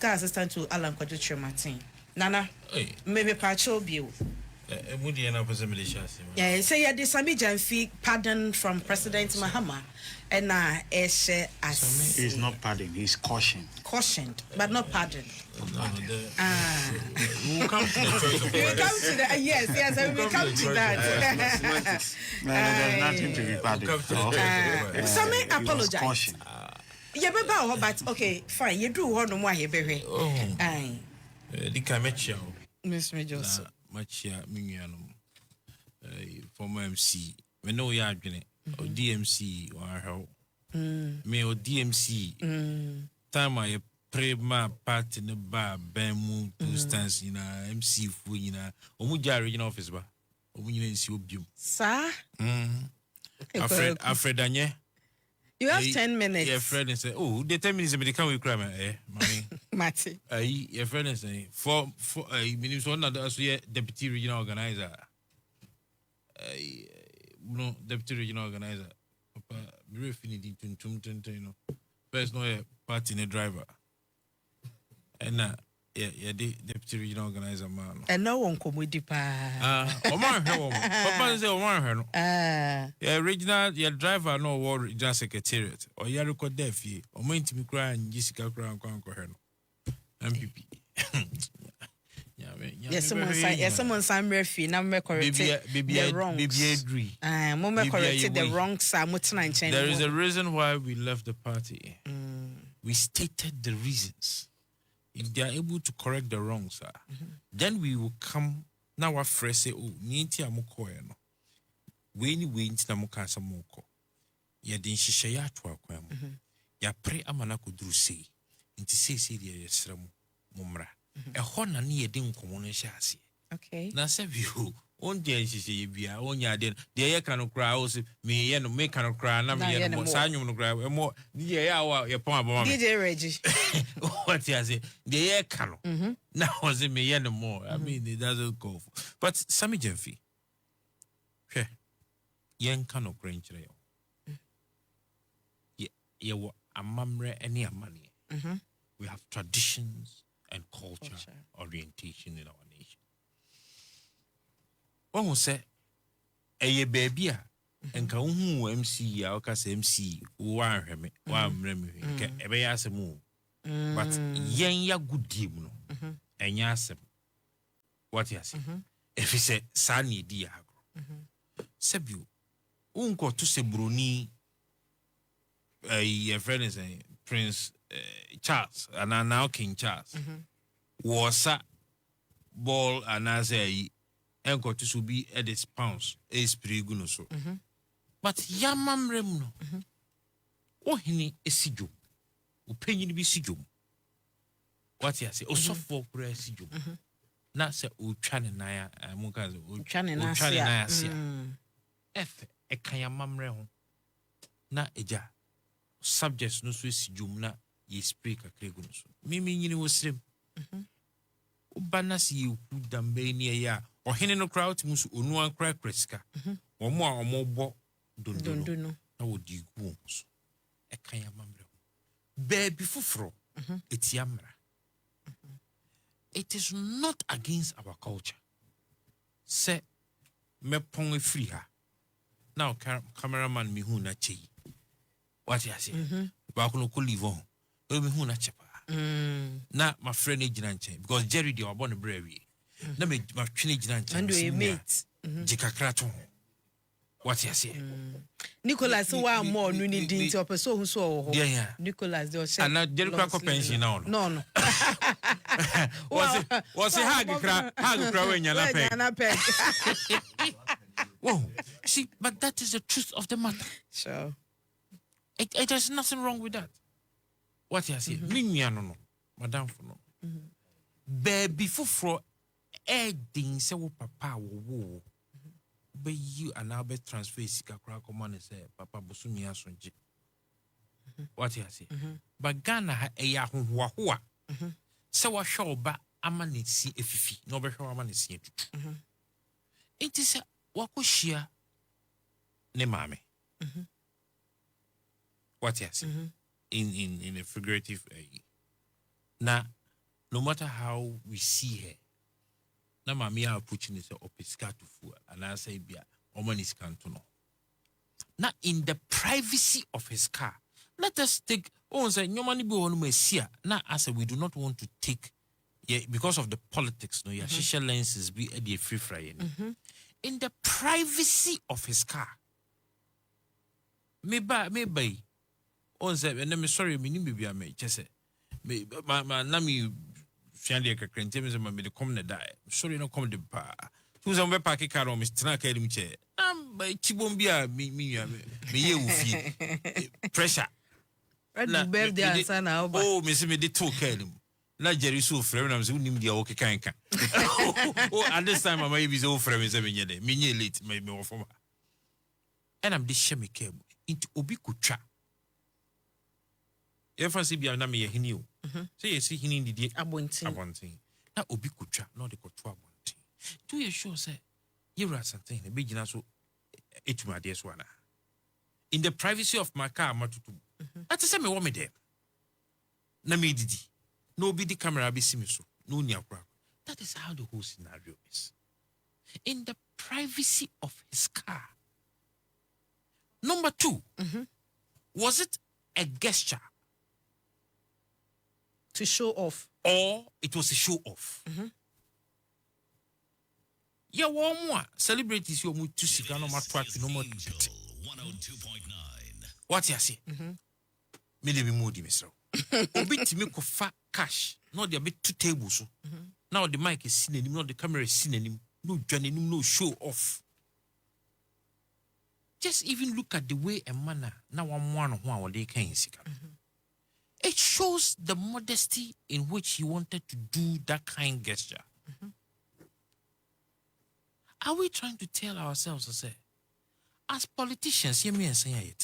assistant to Alan Kwadwo Martin. Nana, maybe Pacho Bill. Yeah, say yeah, the Sammy Gyamfi pardon from President Mahama, and he's not pardoned, he's cautioned. Cautioned, but not pardoned. We'll come to the choice of words. Come to the yes, we'll come to that. There's nothing to be pardoned. Sammy apologize. Yeah, but okay, fine. You do one more here, baby. The Kamecha, Miss Majors. Machia Minianum, former MC. We know you are doing or DMC or how. Me or DMC. Time I pray my part in the bar, Bemu, two stands in a MC Fuina, or Muja regional office bar, or when you see you. Sir? Alfred Danye. You have 10 minutes. Your friend and say, oh, the 10 minutes, but they come with crime, mommy. Mati. Your friend and say, for minutes, one other, deputy regional organizer. No, deputy regional organizer. Papa, very finity to you know. First, no party in a driver. And yeah, the deputy regional organizer, man. And no one come with the pa. Papa say, Oman, yeah, regional, your driver, no war, regional secretariat, or you record there, fee, or going to be crying, Jessica Crown, Conquer, MPP. Yes, someone signed referee, now me correct the wrongs. Mama corrected the wrongs. There is a reason why we left the party. We stated the reasons. If they are able to correct the wrongs, then we will come. Now our friends say, oh, ninti amoko no. We ninti namuka samoko. Ya din shisha ya tuwa kwa mu. Ya pre amana kudru sei. Inti sei dia yesramu mumra. Hona ni ye din komono shasi. Okay. Na se view on dia shisha bia on ya den dia ye kanu kra o se me ye no me kanu kra na me ye no sa nyum no kra e mo dia ya wa ye pon aboma me. DJ Reggie. What you say? The ye kanu. Now was it me ye no more. I mean it doesn't go for. But Sammy Gyamfi. She yen kanu kra nchire yo. Ye wo amamre any amani. We have traditions and culture orientation in our nation. One will say, a baby, and can who MC, our cast MC, one remy, every as a move. But yen ya good demon, and yasem. What you say? If he said, Sunny Diagro. Sebu, unko to se Bruni, a friend is a Prince Charles, and now King Charles. Was a ball and as a uncle to be at its pounds, a sprigunoso. But Yamam Remno, oh, he is Sijum, opinion be Sijum. What you say, oh, so for press Sijum. Not say, oh, Chananaya, Mukas, oh, Chananaya, F. A Kayamam Rem. Na eja subjects no Swiss Jumna ye speak a cregunus. Mimi you was slim. Ubanas you put dambania ya or hen no crowd mus unuan cry cresca or more bo don't know. Now would you wounds a kayamamre. Baby fufro, it's yamra. It is not against our culture. Say me pong free her. Now cameraman mi hu na chi. What you say? Ba ko no ko live on. O mi hu na chepa. Na my friend ejinanche because Jerry dey born the brewery. Na me my twin ejinanche. And we mate. Jikakraton. What you say? Nicholas wa more no need into person who saw. Yeah. Nicholas dey say. And Jerry crack pension now. No. Was it hag kra when you na pay. Whoa. See, but that is the truth of the matter. Sure. It there's nothing wrong with that. What you say? No, madam for no. Baby for adding say papa wo. But you and now be transfer sika kra command and say papa bosumi asonje. What you say? But Ghana ha eya hohoa. So wa show ba amani si efifi. No be show amani si etutu. It is wakushia ne mame. What you say? In a figurative na no matter how we see her, na mami are pushing is opiska to fool, and I say, Bia, Oman is canton. Now, in the privacy of his car, let us take, say, no money be on my seer. Now, I say, we do not want to take, because of the politics, no, your shisha lenses be a free fry. In the privacy of his car, maybe, say, and I'm sorry, maybe I may just say, my name. Fiandia Crantemis and me the common die. Sorry, no come the bar. Who's on my packet car on Mr. Academy chair? By Chibombia, me, pressure. Oh, Miss Me, the two came. Not Jerry so friend, I'm zooming the okay can't. Oh, at this time, I may be so friend, 7 years, me late, maybe more for. And I'm this shemmy came into Obikucha. If I see beyond me, he knew. Say, you see, he needed the abonting. Now, Obi Kucha, not the Kotua abonting. 2 years sure, say, you are something, a big naso, it's my dear Swana. In the privacy of my car, Matutu. That's the same woman there. Namididi. No be the camera be simiso. No nyakra. That is how the whole scenario is. In the privacy of his car. Number 2, was it a gesture? To show off. Or it was a show off. Yeah, one more. Celebrities, you're more to see, no more track, no more. 102.9. What you say? Maybe more, Mr. Obit me for cash. Not the bit 2 tables. Now the mic is seen him, not the camera is seen him. No journey, no show off. Just even look at the way and manner. Now I'm one who they can't see. It shows the modesty in which he wanted to do that kind gesture. Are we trying to tell ourselves, as politicians, hear me and say,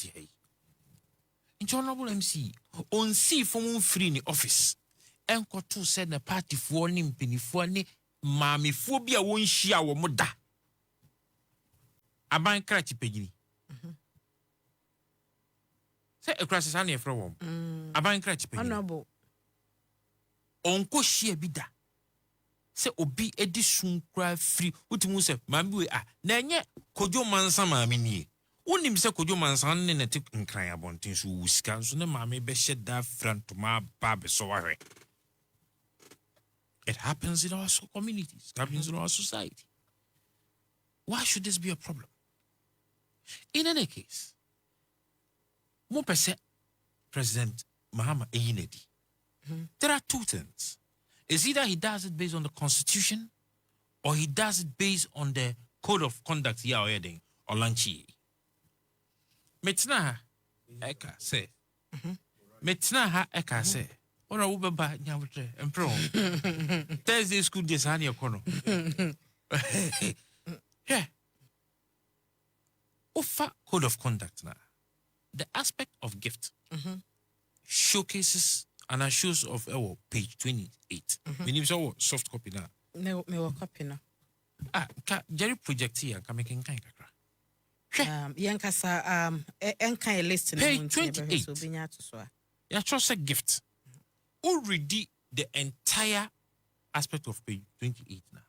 Honorable MC, on see from free in the office, and to send a party for him, penny for any mammy phobia won't share our mother. A bank cratty peggy. Say a crisis on from home. A bank cratch peggy. Honorable. Uncle she bida. Say obi edisun cry free. Utimu se mambi nanye kojo mansa mamini. Unim se kojo mansa ne tik nkran abontin so wusika so ne mame be sheda front to my babe so worry. It happens in our communities. It happens in our society. Why should this be a problem? In any case, President Mahama Eyinedi. There are 2 things. It's either he does it based on the Constitution or he does it based on the Code of Conduct here or heading or Lanchi. Metna eka say. Metna ha eka say. Ora ubeba nyawtre empro. Thursday school days hani yakono. Yeah. Offer Code of Conduct now. The aspect of gift showcases and shows of page 28. Meaning so soft copy now. Me copy now. Jerry project here can make kind kakra. Yankasa enkai list page 28. Yeah, trust a gift. Already the entire aspect of page 28 now.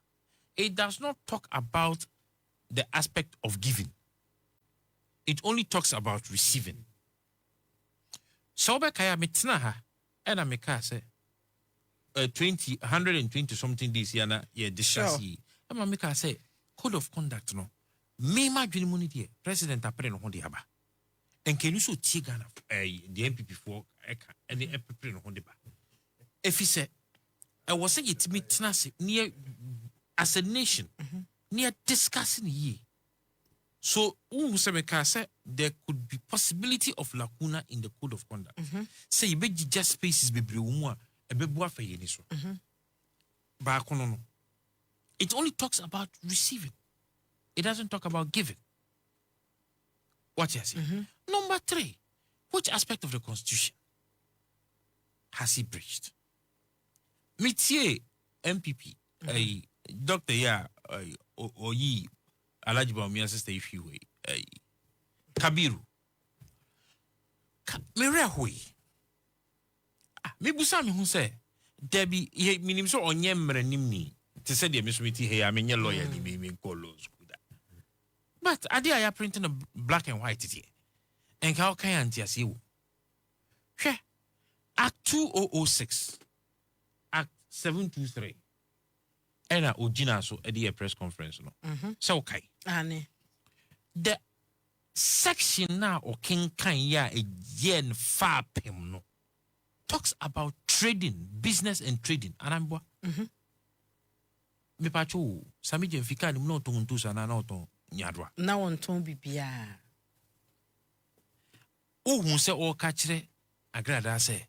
It does not talk about the aspect of giving. It only talks about receiving. So kaya metna ha ena meka say 120 something days yana ye discuss yi. Ama meka say Code of Conduct no. Me ma dwene mu ni de president apre no ho de aba. Enkenu so tie Ghana the MPP for eka ene epre no ho de ba. Efi say I was say yetimi tena se near as a nation near discussing ye. So, there could be possibility of lacuna in the Code of Conduct. Say, you bet just spaces be brewma, a bebwa for yeniso. It only talks about receiving. It doesn't talk about giving. What you say? Number 3, which aspect of the Constitution has he breached? Mitier MPP, Dr. Ya, Oyi. Alajiba mi sister if you Kabiru. Me rehui. Me busa me who say Debbie, ye minim so onye mranim ni. Te said the mismiti hey, I mean your lawyer ni me call laws. But idea I printing a black and white here. And how can I see you? Act 2006, Act 723. And Ojina so at the press conference. No, so okay. The section now or King Kanya a yen far pim no talks about trading, business and trading. And I'm me pacho Sammy Gyamfi ni no ton tu sana no ton nyadwa. Na won ton bibia. O hu se o ka kire Agradaa se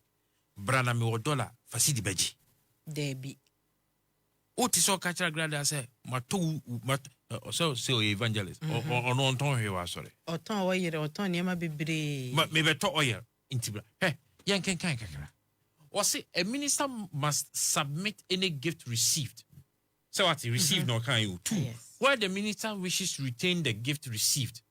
brana me o dollar fasidi beji. Debi. O ti so ka kire Agradaa se so say evangelist or no ton he was sorry. O ton o yere o ton niema bebre. Me beto oil intibra. Hey, yen kan kakra. Or say a minister must submit any gift received. So what he received no can you too. Yes. Where the minister wishes to retain the gift received.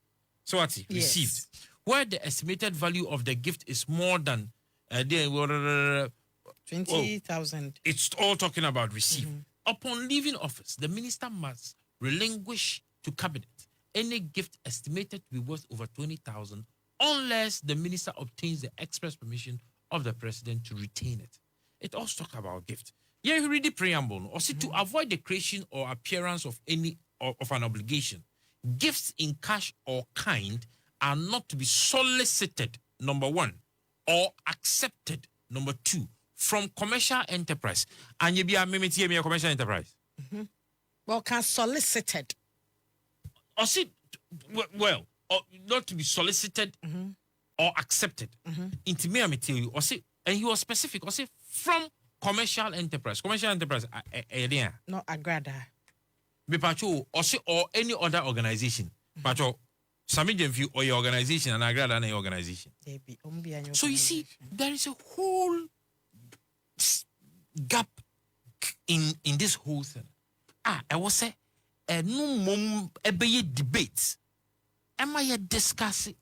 So what he received. Where the estimated value of the gift is more than 20,000. It's all talking about received. Upon leaving office, the minister must relinquish to cabinet any gift estimated to be worth over 20,000 unless the minister obtains the express permission of the president to retain it. It also talks about gift. Yeah, you read the preamble. Or see, to avoid the creation or appearance of any of an obligation, gifts in cash or kind are not to be solicited, number one, or accepted, number two, from commercial enterprise. And you be a commercial enterprise. Well, can solicited. Or see, well, or not to be solicited or accepted. Into me, I tell you, or see, and he was specific, or say from commercial enterprise. Commercial enterprise, Not Agradaa. Me pacho, or say, or any other organization. Pacho, Sammy Gyamfi or your organization and Agradaa and your organization. So you see, there is a whole gap in this whole thing. I was say, no mom ebe debate. Am I discussing?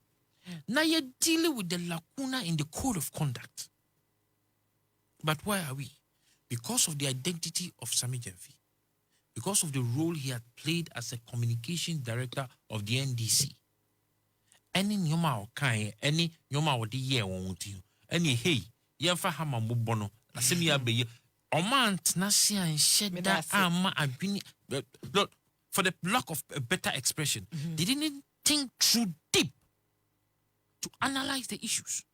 Now you're dealing with the lacuna in the code of conduct. But why are we? Because of the identity of Sammy Gyamfi. Because of the role he had played as a communication director of the NDC. Any nyoma o kai, any nyoma o di ye won ti. Any hey, yemfa hama mobono. Asemi abeye. Omant na si an sheda ama adwini. Look, for the lack of a better expression, they didn't think through deep to analyze the issues.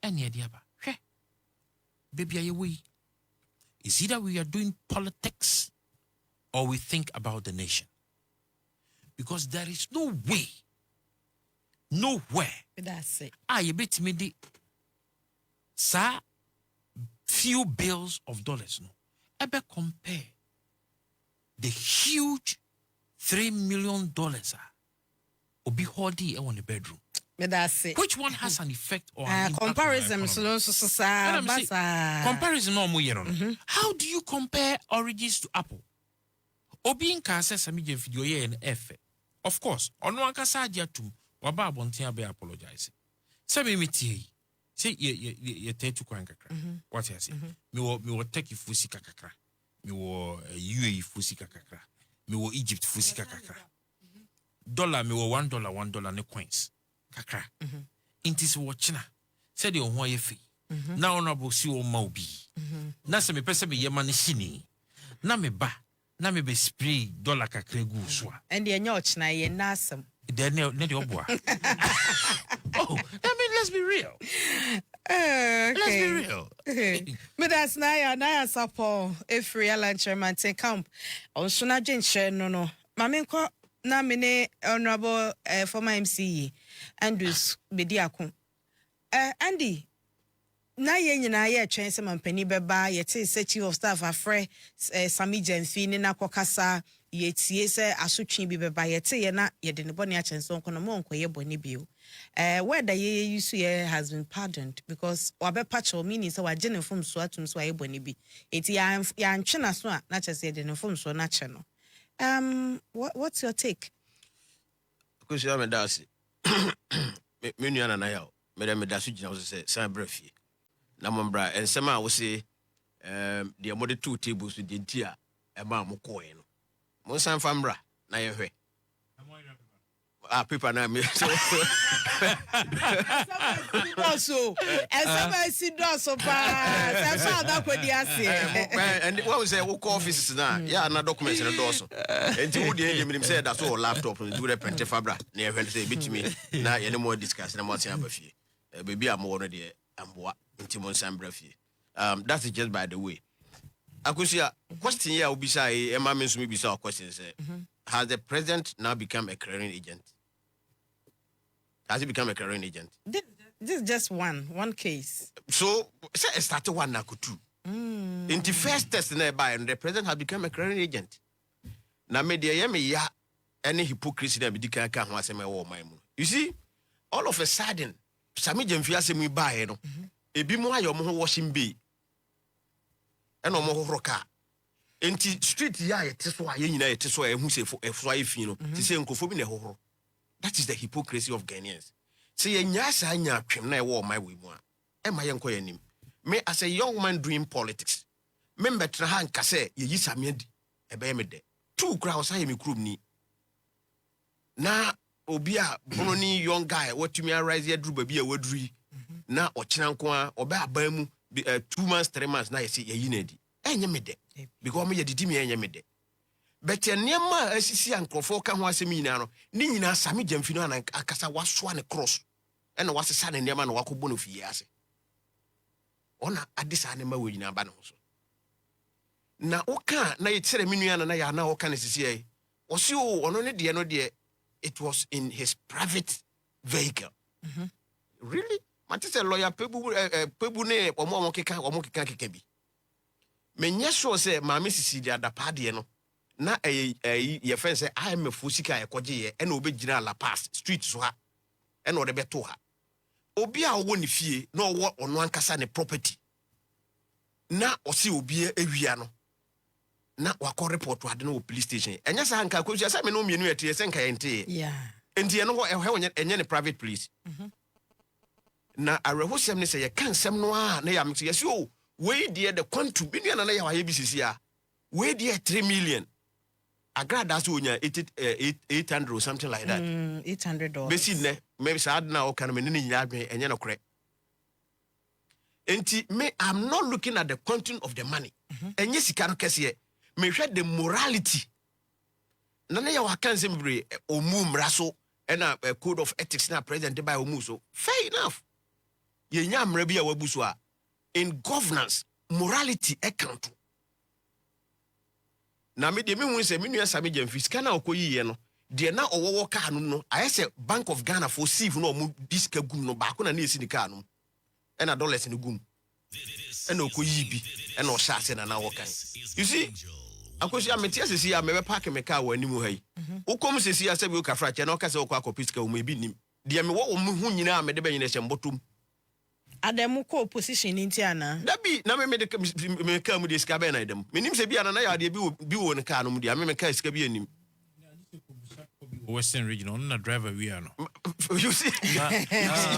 Any idea about? Hey, baby, it's either we are doing politics or we think about the nation. Because there is no way, nowhere. That's it. You bet me the few bills of dollars, no. Ever compare the huge $3 million obi hodi in the bedroom. That's it. Which one has an effect or an comparison? Comparison no more. How do you compare oranges to apple? Obi in kasa Sammy Gyamfi yoye en efe. Of course, ono anka sadia tum waba abontia be apologize. Sammy miti say ye tetu kwa kakra. What I say? Me wo take fusi kakra. Me wo UAE fusi kakra. Me wo Egypt fusi kakra. Dollar me wo $1 ne coins. Kakra. Intis wo china. Said you ho ye fi. Na honorable si o ma obi. Na se me pese me ye ma ne shini. Na me ba. Na me be spray dollar kakra gu so. And ye nyoch na ye nasam. Then ne de oboa. Oh, I mean, let's be real. Okay. Let's be real. But that's na support if real and chairman take camp. On suna jenche no. Mame ko na mene honorable former MCE Andrews Bediako. Andy, na ye nyina ye atwen se mampani beba ye te se chief of staff afre Sammy Gyamfi ni na kokasa ye tie se asotwe bi beba ye te ye na ye de ne bone a chenso nko no mo nko ye bone bio. Where the ye use ye has been pardoned because wabe pacho meaning so wagene from so atum so ye bone bi. Eti ya ntwena so a na chese ye de ne from so na che no. What's your take? Because you am dasi. Me nua na ya o. Me dem da so gina wo se san brafie. Na mo bra ensema wo se the more 2 tables with the dear about Mokoin. Monsan Fambra, na ye paper na me. Also, and somebody see also pa. That's how that could be And what was say work offices now? Yeah, na documents and also. And you would say that's all laptop and do the print fabra. Never say bit me. Now any more discuss and what's your fee. Baby, I'm already amboa into Monsan fee. That's just by the way. Akusia, question here will be say, Emma means me be so questions. Has the president now become a clearing agent? Has he become a clearing agent? This is just one case. So, say it started one now two. In the first test nearby, and the president has become a clearing agent. Now, media ya any hypocrisy that be can was a my. You see, all of a sudden, Sammy Gyamfi say me buy no. E bi mo ayo mo washing bay. And no more rocker. Enti street ya yete so aye nyina yete so ehu se efo aye fi no ti se nkofo bi na ehoro. That is the hypocrisy of Ghanaians. Say ye nya sa nya twem na e wo my we mu a e ma ye nko yanim. Me as a young man doing politics, me betra ha nka se ye yi samia di e be me de. Two crowds say me krum ni. Na obi a bono ni young guy what to me arise here dru ba bi a waduri. Na ochina nko a oba aban mu 2 months 3 months na ye say ye yi na di. Enye me de. Because me ye didi me enye me de. But ye niema asisi ankrofo ka ho asemi nyina no. Ni nyina Sammy Gyamfi no an akasa wasoa ne cross. E na wasesa ne niema no wakobo no fie ase. Ona adisa ne ma we nyina ba ne ho so. Na oka na ye tsere menua na ya na oka ne sisi ai. Osi o ono ne de no de it was in his private vehicle. Really? Matise lawyer pebu ne omo keka bi. Menye sure say maame sisi de adapade no na ye fen say IMF sika ekoje ye e na obegina La Paz street so ha e na ode beto ha obi a wo ne fie na owo ono ankasa ne property na osi obi ewia no na wako report ade no police station enya sa hanka kwesi asa me no mienu yete ye senka yente enti no ho enye ne private police na arehosem ne say ye kan sem no a na ya mse yesi o we dear the contribution na ya waye bisisi a we dear 3 million Agradaa so nya 800 or something like that $800 besi ne maybe sad na o kan me ne nya adwen enye no kore enti me I'm not looking at the content of the money enye sika no kese me hwɛ the morality na ya wakan sembre omu mraso na code of ethics na president by omu so fair enough ye nya mra bi a wabuso a in governance, morality account. Na me de me hu se me nua Sammy Gyamfi sika na okoyi ye no de na owo ka no I say Bank of Ghana for sieve no mu diska gum no ba ko na esi ni ka no e na dollars ni gum e na okoyi bi e na o sha ase na wo kan. You see akosi ameti asesi ya me park me ka wa animu hai ukom sesi ya sabi o ka fra che na o ka se o kwa kopiska o mu bi nim de me wo mu hu nyina me de ba nyina hye mbotom Ademu ko opposition inti ana. Dabi na me ka mu de ska be na edem. Menim se bia na ya de bi wo ne ka no mu de me ka ska bi anim. Western regional na driver we are no. You see?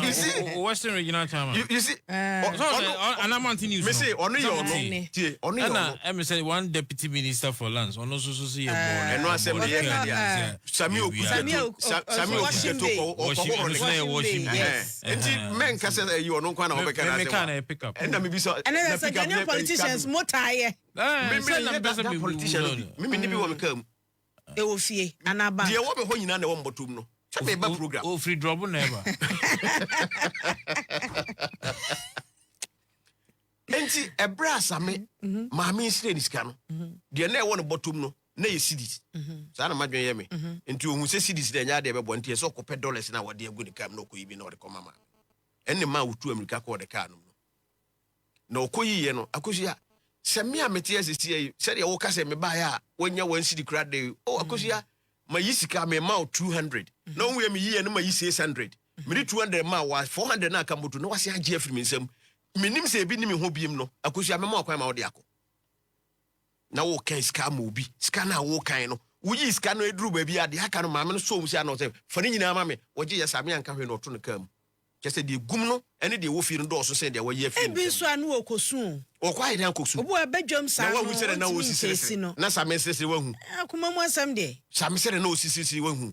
You see? Western regional time. You see? And I'm anti news. Me say ono yo no. Tie, ono yo no. And me say one deputy minister for lands. Ono so see born. And no assembly dia. Sami okuto. Sami okuto washing. Enti men ka say you ono kwa na obeka na. Me can pick up. And na me be so. And then say Ghanaian politicians motaye. Me politician. Me ni bi wo me kam. E wo fie anaba dia wo be ho nyina na wo mbotom no cha be ba program o free drop never enti ebra asame maame nsire niska no dia na e wo no bottom no na ye cities sa na madwen ye me enti ohun se cities de nya de be bo enti so kopɛ dollars na wo de agu ni kam na okoyi bi na wo de koma ma enne ma wotu amerika ko de ka no na okoyi ye no akosia Semi a metia sisi said ya woka se me ba ya wonya wan city crowd de oh akosia ma yisika me ma 200 no we me yi no ma yi 600 me 200 ma wa 400 na aka moto no wase age afiri me nsam menim se bi ni me ho biem no akosia me ma akwan ma wo de akọ na wo kan ska ma obi ska na wo kan no wo yi ska no eduru ba bi ade aka no ma me no so mu sia no se fa ni nyina ma me wo je ya Sammy anka hwe no to no kam kese de gum no ene de wo fi no do so se de wo ye fi ebi so anu okosu O kwa ide ankosu. Obu abedwam sa no. Na wa hu se na o sisi no. Na Sammy sisi wa hu. Akoma mu asam de. Sammy se na o sisi wa hu.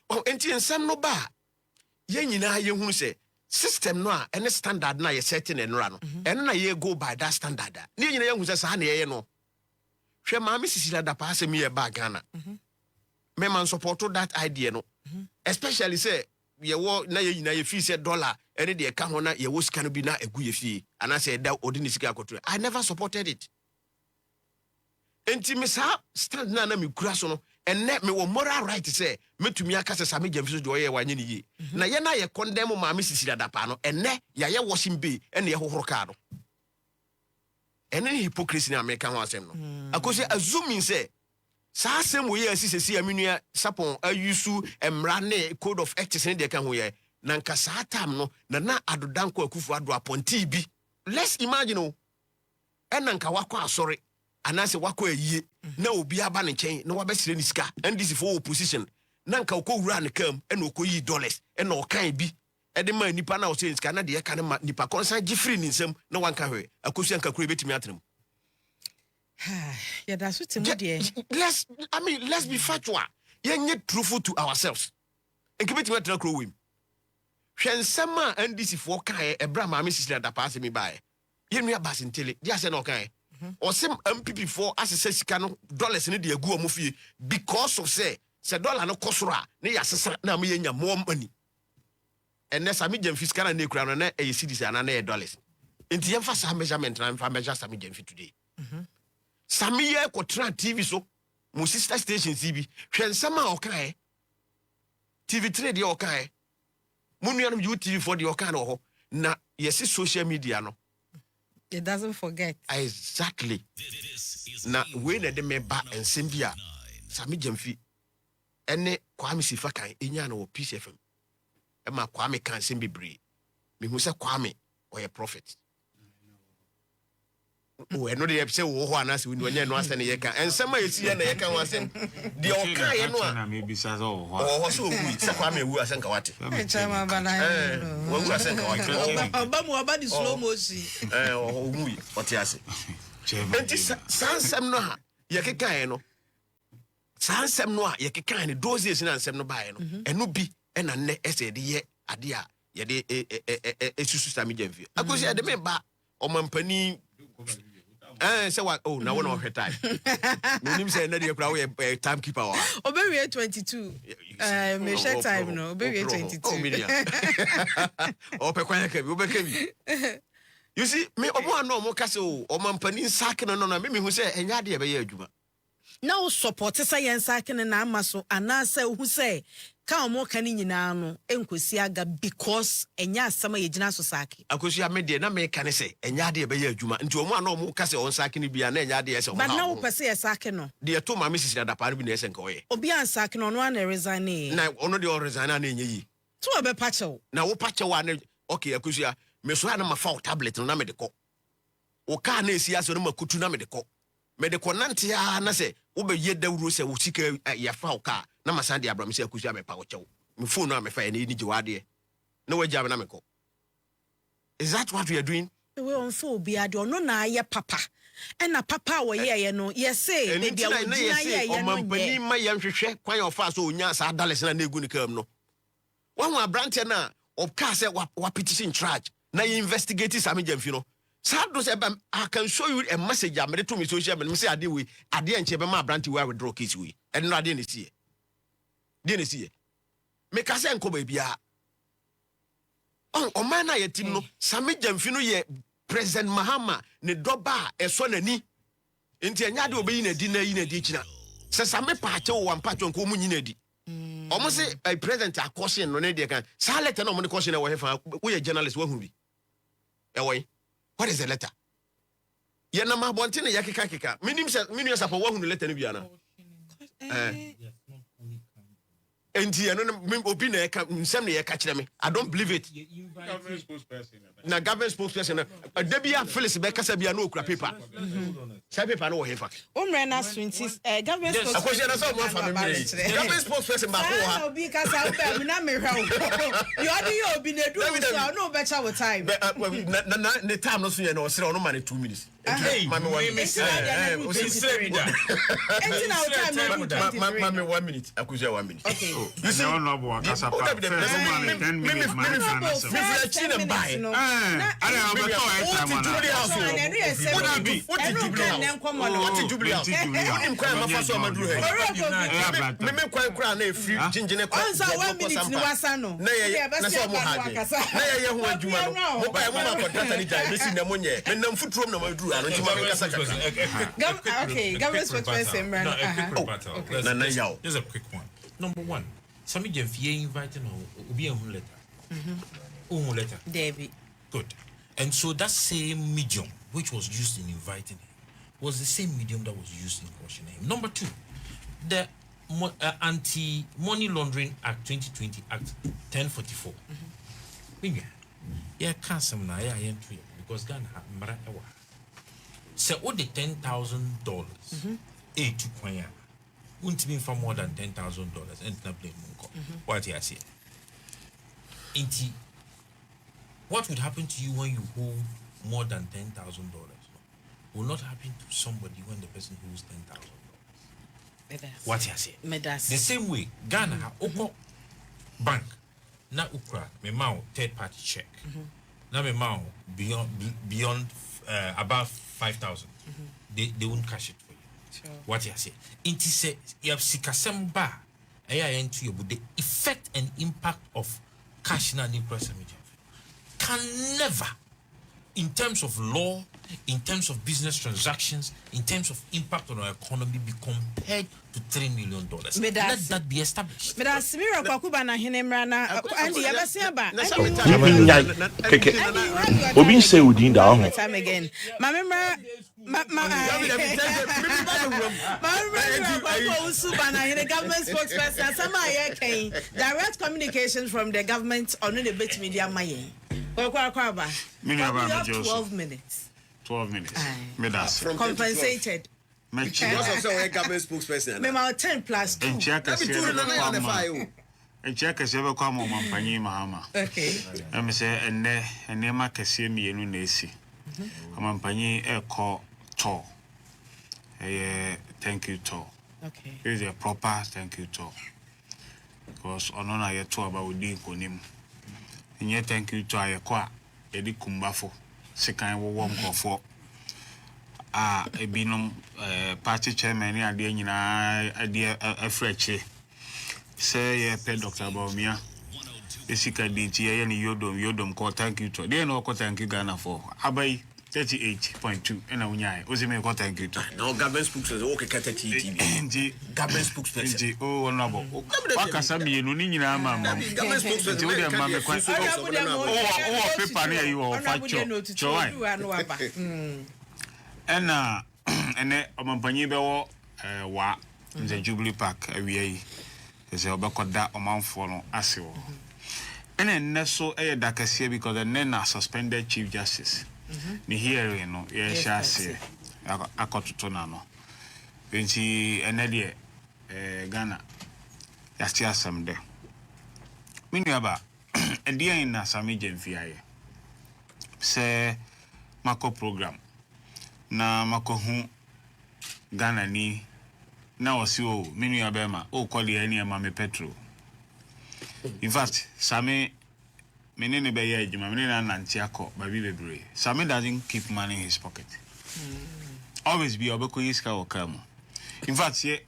O enti ensam no ba. Ye nyina ye hu se system no a any standard na ye setting enra no. Eno na ye go by that standard. Ne nyina ye hu se sa na ye no. Hwe maame sisi la da pa se me ye ba Ghana. Me man support that idea no. Especially say ye wo na ye nyina ye fi se dollar ene de ka ho na ye wo sika no bi na egu ye fie ana say da odini sika akoto. I never supported it. Enti me sa stand na me kura so no enne me wo moral right say metumi aka se Sammy Gyamfi so de oye wanye ni ye. Na ye na ye condemn maame sisi da pa no enne ya ye washing bay ene ye hohoro ka no. Ene hypocrisy na American ho asem no. Akosi assuming say sa asem wo ye asisi aminua sapon ayusu emra ne code of ethics ne de ka ho ye na nka sa tam no na adodanko akufu ado aponti bi. Let's imagine o ena nka wakọ asori anase wakọ ayie na obi aba ne nchen na wabesire ni sika ndc for opposition na nka okọ wura ne kam ena okọ yi dollars ena okan bi ede ma nipa na o se sika na de ka ne ma nipa konsan gifri ni nsem na wanka hwe akosu anka kuro betimi atrem. Yeah, that's what let's be factual. Yenye truthful to ourselves. Enkibeti me tra kro wim. Hwen sama NDC for kan ebra ma me sisi da pass me bae. Yenu ya bas ntele. Dia se na kan. Osim MPP for asese sika no dollars ne de agu o fie because of say dollar no kosoro ne ya sesa na me yenya more money. Enne Sammy Gyamfi sika na ne kura no na e cedis ana na e dollars. Enti yemfa sa measurement na yemfa measure Sammy Gyamfi today. Sammy ye ko tran TV so mo sister station CB hwen sama okan TV3 de okan mo nuanum UTV4 de okan no ho na yes social media no it doesn't forget exactly na we na de member ensem bia Sammy Gyamfi ene Kwame Sifa kan enya na wo Peace FM e ma Kwame kan sem bebre me hu se Kwame o ye prophet. Oh, no dey say wo ho anase we no asene ye kan ensema yesi ye na ye kan wasem de o kan ye no a na me bisa so ho oh so wu se kwa me wu asenka wate chama bana wo wu asenka wate oba mu oba di slow motion oh wu wate ase enti sansem no ha ye kekan ye no sansem no a ye kekan ne doses na nsem no bae no eno bi na ne ese de ye ade a ye de esusu Sammy Gyamfi akosi ade me ba o mampani say what oh now one of her time. No say na dey kura we timekeeper wa. Obewe 22. Me share time no. Obewe 22. Oh media. Oh pe kwanya ka bi obeka bi. You see me omo no mo ka say o mampani nsake no na me hu say enya de be ye adwuma. Na o support say yen nsake na amaso anase hu say ka omo ka ni nyina no enkosi aga because enya asama ye gina so sake akosi ya media na me ka ne say enya de be ye adwuma nti omo na omo ka say on sake ni bia na enya de ye say but na wo pese ye sake no de to ma me sisi da pa bi na ese nka wo ye obi an sake no no na resign na ono de resign na enye yi to obe pachew na wo pachew na okay akosi ya me so na ma fa tablet na me de ko wo ka na esi aso na makutu na me de ko nante ya na say wo be ye dawuro say wo sika ya fa wo ka na masande abram say akusu amepa wo chew me phone na me fa ni jiwade na waja me na me ko. Is that what we are doing? We on fo obi ade ono na aye papa e na papa wo ye no ye say me dia wo gina ye no mampani ma ye nhwehwe kwan of fa so onya sa dollars na egu ni kam no wan wa branch na of ka say wa petition charge na investigate Sammy Gyamfi no sa do say I can show you a message am to me social media me say ade we ade enche be ma branch we withdraw case we e no ade na see de na see me ka say enko ba bia on man na ye team no Sammy Gyamfi no ye President Mahama ne doba eso nani enti anya de obeyi na di na yi na di kina se Sammy pa che wo ampa cho nko mu nyina di omo se president akosin no ne de kan sa letter no mo ne kosin na wo hefa wo ye journalist wo hu bi e wo what is the letter ye na ma bonte ne yakeka minim se minu sapo wo hu letter no bia na enti eno obi na nsem na ye ka kire me I don't believe it. Government spokesperson. Na government spokesperson da bia Phyllis be kasa bia na okura paper. Say paper no wo hefa. Umre na swintis government spokesperson. Akosia na so mo fa me. Government spokesperson ba ko ha. Obi kasa be na me hwa. You odi obi na do so no better with time. Na the time no so ye na o sere no man 2 minutes. Mami 1 minute. Mami 1 minute. Akosia 1 minute. Okay. You see no bo akasa pa. 10 minutes man can answer. Okay, government spokesperson. Just a quick one. Number one, Sammy Gyamfi invited Obi letter. Letter. David. Good. And so that same medium which was used in inviting him was the same medium that was used in questioning him. Number two, the Anti-Money Laundering Act 2020 Act 1044. Yeah, can't some na yeah because Ghana mara ewa. So all the $10,000 to kwanya won't be for more than $10,000 and not blame Munko. What you say? Inti, what would happen to you when you hold more than $10,000? Will not happen to somebody when the person holds $10,000. What you say? The same way, Ghana oko bank na ukra me mao third party check. Na me mao beyond above 5,000. They won't cash it for you. Sure. What you say? Inti say you have sikasem ba into your the effect and impact of cash na ni press can never, in terms of law, in terms of business transactions, in terms of impact on our economy, be compared to $3 million. Let that be established. But as Mira Kwakuba na hinemrana Andy Yabasiaba. Obi say within the time again. Government spokesperson direct communications from the government on the bit media maye. 12 minutes. 12 minutes. Compensated. Because of a government spokesperson. Mema 10 plus 2. And check us ever come on Mahama. Okay. I'm say and nema kase me yenu na esi. Amampani e call tour. Thank you tour. Okay. It is a proper thank you tour. Because onona ye tour about odi konim. Nye thank you to ayekwa edi kumbafo sekan wo mkofo ebinom party chairman ni ade nyina ade afreche say ye pe Dr. Baumia esika dinti ye ni yodom ko thank you to dey no ko thank you Ghana for abai 38.2 ena unyai ozime ko thank you to no government spokesperson okay kata TV government spokesperson oh nabo wakasa mienu ni nyina mama government spokesperson we dey mama kwa oh paper na yi wo fa cho ena ene omampanyi be wo wa nze Jubilee Park awie yi se obekoda omanfo no ase wo ene nne so dakase because the na suspended chief justice ni hearing no ye shase akototo na no enti ene de Ghana ya sti asem de minu aba ede na Sammy Gyamfi aye se mako program na mako hu Ghana ni na wasi o minu aba ma o call ye ni ma me petrol in fact Sammy menene be ye adwuma menene nanti akọ baby bebre Sammy doesn't keep money in his pocket always be obeko yiska okam in fact ye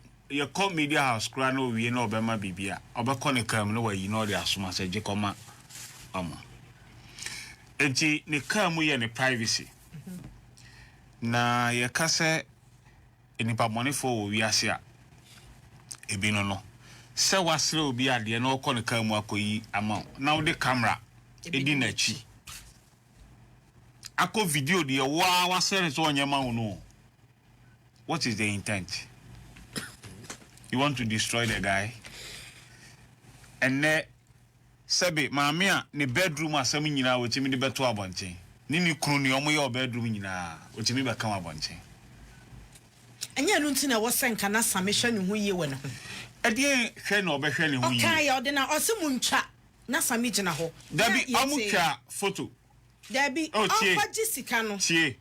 call media house kra na owie na obema bibia obeko ne kam no wayi na ode asoma se jekoma enti ne kam ye ne privacy na ye kase enipa money for wi ase a ebi no se wasre obi ade na okọ ne kam akoyi ama na ode camera edi na chi ako video de wa sere so onyema no what is the intent? You want to destroy the guy? ene sebe maame a ne bedroom asem nyina wotimi de beto abonten ni kunu ne omo ye bedroom nyina wotimi be kan abonten anya no ntina wo senka na samehwe ne ho ye wona ho ede hwe na obehwe ne ho yi okay ya ode na osemu ntwa na same gina ho dabi amutwa photo dabi ofaji sika no tie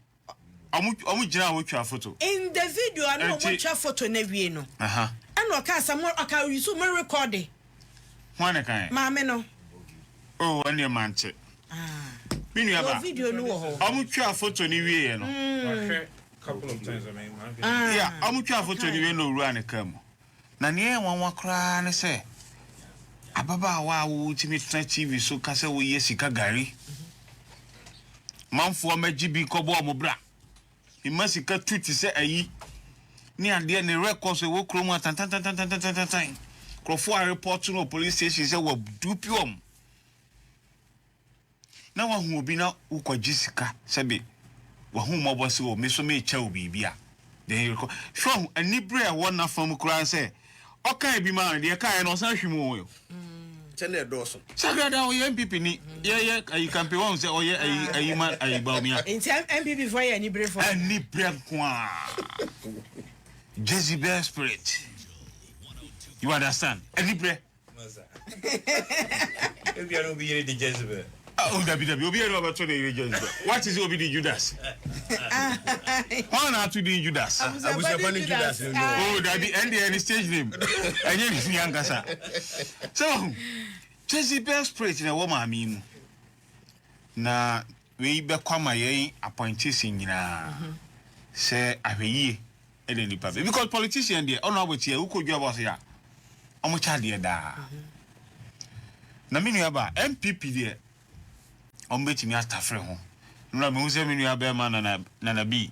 amu gina ho twa photo in the video no mo twa photo na wie no aha ana oka samo oka yusu mo record hwane kan maame no oh ane manche binu ya ba video no wo ho amu twa photo ni wie ye no couple of times yeah amu twa photo ni wie no ru ane kam na ne enwa kra ne se ababa wa wo timi tena TV so kase wo ye sika gari manfo maji bi ko bo mo bra imasika tuti se ayi ni ade ne record so wo kromu tan krofo a report no police station se wo dupiom na wa hu obi na ukwaji sika sebe wa hu mo bo se wo me so me cha obi bia then record so anibre a won na fam kura se oka bi ma de ka no san hwemu yo chene doso Agradaa oye MPP ni ye ayi campaign won say oye ayi man ayi baumia enti MPP for ye ni brave for ani brave kwa Jezebel spirit you understand ani brave If you don't be the Jezebel. oh dabi obi ero ba to the Jezebel what is obi the Judas one to the Judas abusabani Judas no oh dabi and the stage name enye ni yankasa so Jezebel spirit na wo ma mi mu na we be kwama yen appointees nyina say ahweye e de nipa because politician dey ono aboti e ukodwa boss ya omo cha de da na minu aba MPP dey ombetimi atafre ho na me hu se minu aba ma na bi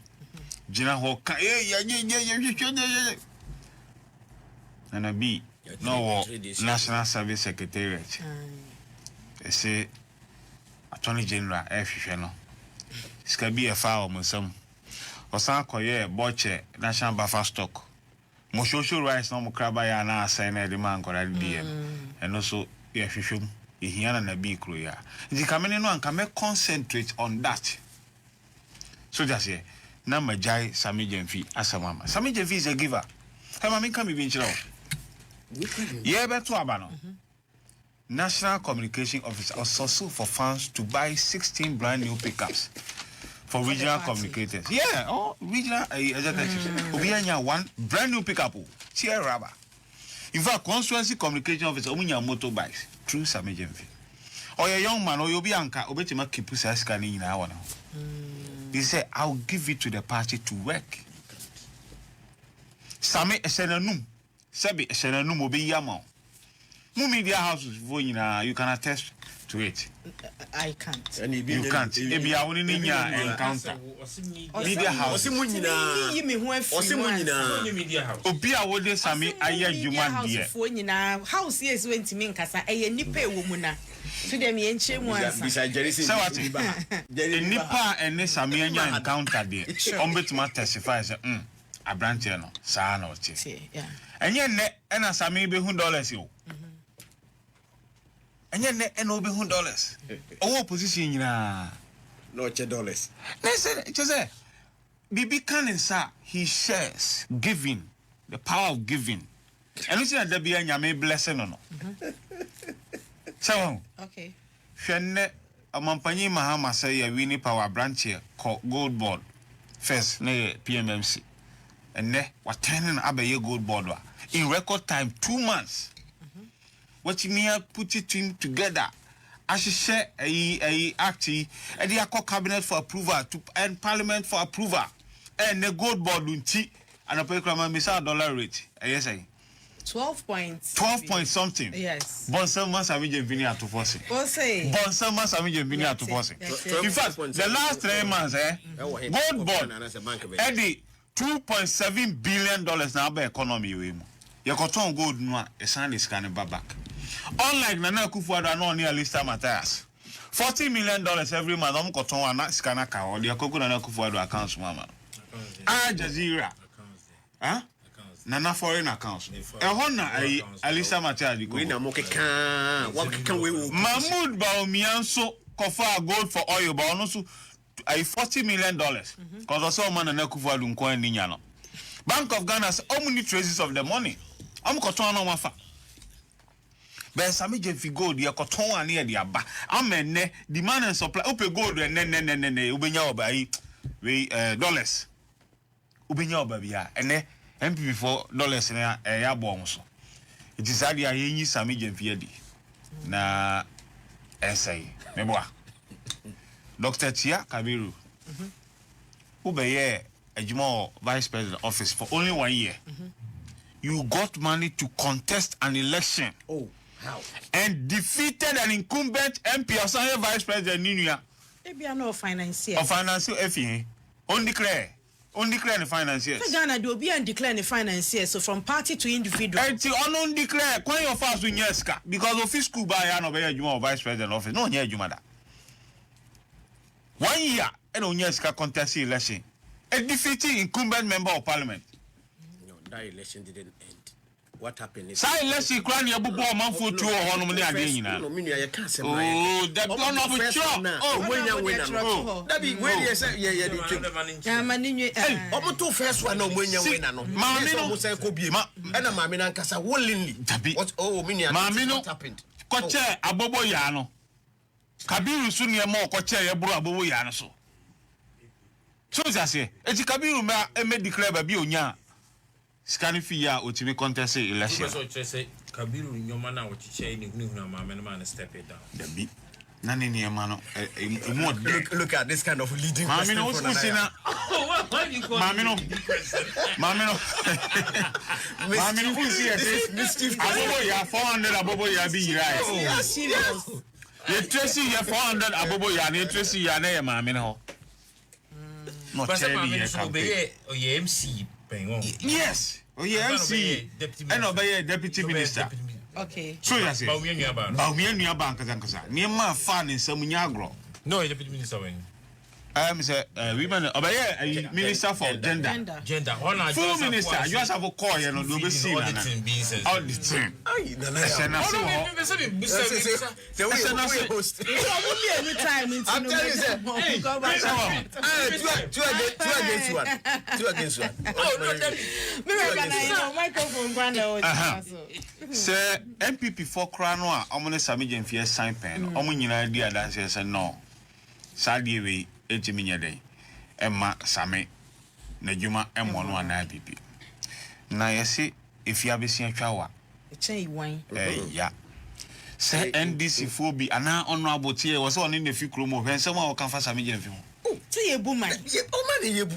gina ho ka na bi no National Service Secretariat say Attorney General ehwehwe no ska bi efa o monsam osan koye boche national buffer stock mo social rights no mo kraba ya na assign na de man kora DM eno so ehwehwem ehia na bi kro ya ndi kamene no anka me concentrate on that so just here na majai Sammy Gyamfi asamama Sammy Gyamfi is a giver hey mama nka me bi nchira yeah beto abano National Communication Office also for funds to buy 16 brand new pickups for regional communicators. Yeah, regional executives. Obianya one brand new pickup. Tier rubber. In fact, constituency communication officer omunya motorbikes through Sammy Gyamfi. Or a young man or you be anka obetima keep scanning in our now. He said, I'll give it to the party to work. Sammy esenanum. Sabi esenanum obi yama. Mu media houses you can attest to it. I can't. You can't. Ebi a woni ninya encounter. Media house. Media house. Obi a wode Sammy aye adwuma de. Fo nyina house yes went me nkasa eye nipa ewo mu na. To dem ye nche mu ansa. So what? Nipa ene Sammy anya encounter de. Ombetuma testify say abrante no saa na oche. Yeah. Enye ne na Sammy be $100 yo. Enye ne obi $100. Owo opposition nyina no $100. Say Bibi Kanin sir, he shares giving, the power of giving. And you see that there be a nyame blessing or no. So Okay. Shenne Amampanyi Mahama say ya wini power branch here called Gold Board. First ne PMMC. And ne what turning abaye Gold Board wa. In record time 2 months. What you mean put it together. I should share a acti and the cabinet for approval and parliament for approval. And the Gold Board unti and a program misa dollar rate. Yes, 12 points. 12 point something. Yes. Bonselma Sammy Gyamfi to force it. What say? Bonselma Sammy Gyamfi to force it. In fact, the last 3 months, Gold Board, Eddie, $2.7 billion now by economy. You got on gold no a sign is scanning back. Unlike Nana Akufo-Addo no near Lista Matthias. $40 million every month. I'm got on one scanner car or the Nana Akufo-Addo accounts, mama. Al Jazeera. Huh? Nana foreign accounts. Ehona Alisa Matiadi. We na mokeka. What can we? Mahmoud Bawumia Kofa gold for oil, but also $40 million. Because also man and Ekufa Dunko and Ninyano. Bank of Ghana has how many traces of the money? I'm Kotono Wafa. But Sammy Gyamfi gold, ya Kotono near the Abba. Amen, demand and supply. Open gold and Ubenya by dollars. Ubenya Babia and MP for dollars in a yabonso. It is Adia Yini Sammy Gyamfi na essay. Meboa. Dr. Tia Kabiru. Ubeye Ejimo Vice President office for only 1 year. You got money to contest an election. Oh, how? And defeated an incumbent MP or some Vice President Ninia. Maybe I know financier. Or financial FE. Only declare the financiers. Ghana do be and declare the financier, so from party to individual. And to unknown declare, quite your fast with Yeska, because of his school by an Vice President office. No, near Jumada. 1 year, and on Yeska contest the election. A defeating incumbent member of parliament. No, that election didn't end. What happened is... Say election crown your book man for 2 or 1 million. No, meaning I can't say. Oh, that one of a chop. Oh, when you win. That be when you say, yeah, I'm too first one, no, when you win. Mammy, say, could be, and a mammy and Cassa willingly. What, oh, meaning, mammy, what happened? Coche, a bobo yano. Kabiru soon your more coche, a bro, bobo yano. So I say, it's Kabiru may declare by Bionia. Scanning fee or to be contest election. Kabiru in your manner, what you say in the man step it down. The beat. None in your man. Look at this kind of leading. Mamino, who's here? Mischief. I 400 abobo ya be right. Serious. You Tracy, you 400 abobo ya, you Tracy, ya name, Mamino. Not MC. Yes. Oh, yeah, MC. And obey deputy minister. Okay. So, yes, Baumia Bank, near my fan in Samunyagro. No, deputy minister. Women obey minister for gender. Full minister, you just have a call, you know, do we see all the team. Sir, MPP for Cranoa, Omone Sammy Gyamfi sign pen, Omun idea that says no. Sadie, 80 million day. Emma Sammy Najuma M1 IPP. Now, you see, if you have a seen shower, it's a wine. Yeah. Say NDC phobia, and now honorable tear was on in the few room when someone will come for Sammy Gyamfi. Oh, say a woman. Oh, man, you.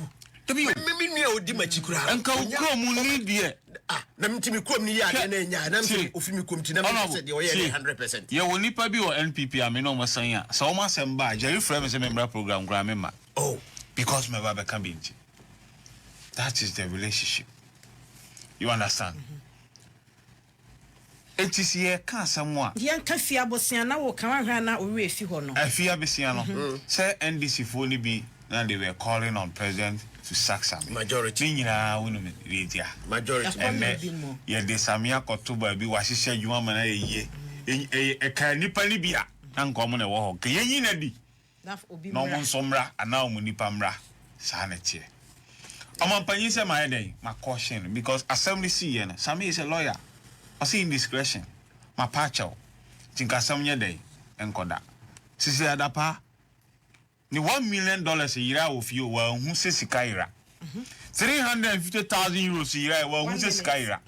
To be a Dimachikura and come need dear. Ah, Namtimi Kumnia and Nancy of Fimikum 100%. You will need to be or NPP, I mean, almost saying, so much and by Jerry Frame is a member program, Grandma. Oh, because my Baba can be. That is the relationship. You understand? It is here, can't someone. Young Kafia Bosiana will come around now with a few honor. I fear Bessiano. Say NDC for only be, now they were calling on President to sack Sammy. Majority. Majority. And yeah, the Samia Kotuba be what she said you want a year. A canipalibia, uncommon a walk. Yenadi. No one somra, and now Munipamra. Sanity. I'm on my day, my caution, because Assembly C, Sammy is a lawyer. I see indiscretion. My pacho. Think Assembly day, and Koda. Sisi Adapa. Ni $1 million a year of you, well, who says Kaira? 350,000 euros a year, well, who says Kaira?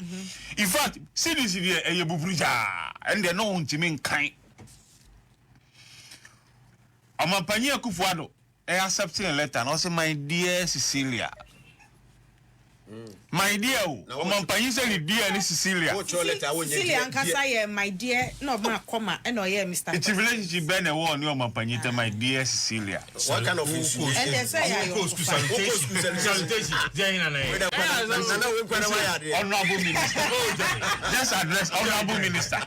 In fact, see this here, a bubrija, and they're known to mean kind. I'm a pania Kufuado, I accepted a letter, and also my dear Cecilia. My dear, dear Cecilia. What's your letter? Cecilia and Casaya, my dear, no, my comma, and no, yeah, Mr. It's a relationship, Ben, a war, no, Mampanita, my dear Cecilia. What kind of issue? And they say, Honorable Minister. Just address Honorable Minister.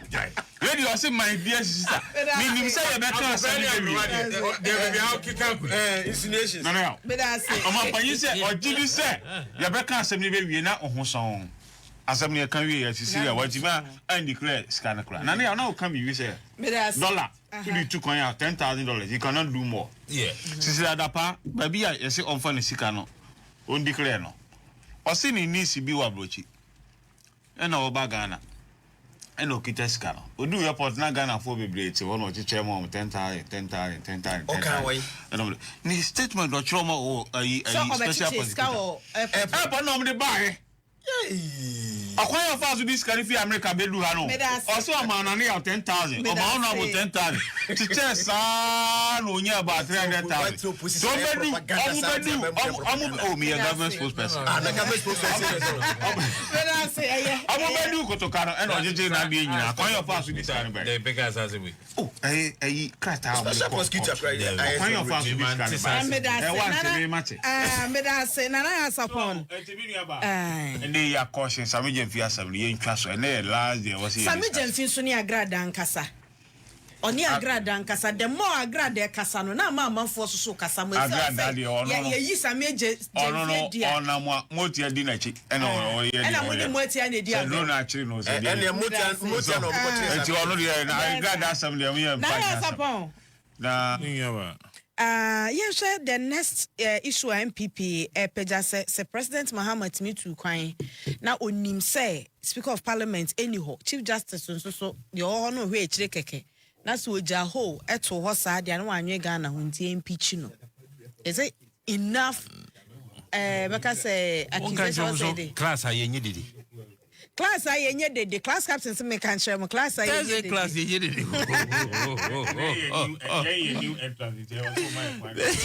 Radio, I say, my dear sister. Meaning, say, a better insinuations. No. But I say, Mampanita, or did you say, Rebecca? We are not on song. Assembly can we see what you and declare scanner. Now come you say dollar. You took on $10,000. You cannot do more. Yeah. Since that part, baby, I say on funny sicano. On declare no. Or seen in Nisi be wabrochi. And our bagana. And no kita scanner. We do your part na Ghana for be one or two chairman 10,000. Okay, wait. And the statement or trauma or a special position. But no, the buy. Acquire fast with this California America Bedu Hano. Also, a man only of 10,000. Or man about 10,000. To chess, no near about 300,000. So, I'm me a government spokesperson. I'm a government spokesperson. I'm a do Kotokano and I'll be in acquire fast with this America. The beggars as a week. Oh, a crack out. Acquire fast with this Canada. They are cautious. Sammy Gyamfi assembly in Chasso, and they last day was here. Sammy Gyamfi so near Agradaa nkasa. Oni Agradaa nkasa. The more Agradaa kasa no na mama force so kasa mo. Yeah, yi Sammy Gyamfi dia. Ona mo tia di na chi. Ena mo ni mo tia na dia. No na chi no say. Ena mo tia no mo tia. Enti ono dia na Agradaa assembly am here. Na ya sapon. Na the next issue MPP peja say President Mahama timi tu kwan na onim say Speaker of Parliament anyhow Chief Justice so the ono hwe chire keke na so oja ho eto ho sa dia na wanwe Ghana ho ntie impeach no. Is it enough because accusation say class ayenye didi. Class ayenye dede class captain say me kan share mo class ayenye dede. Class ayenye dede. New entrance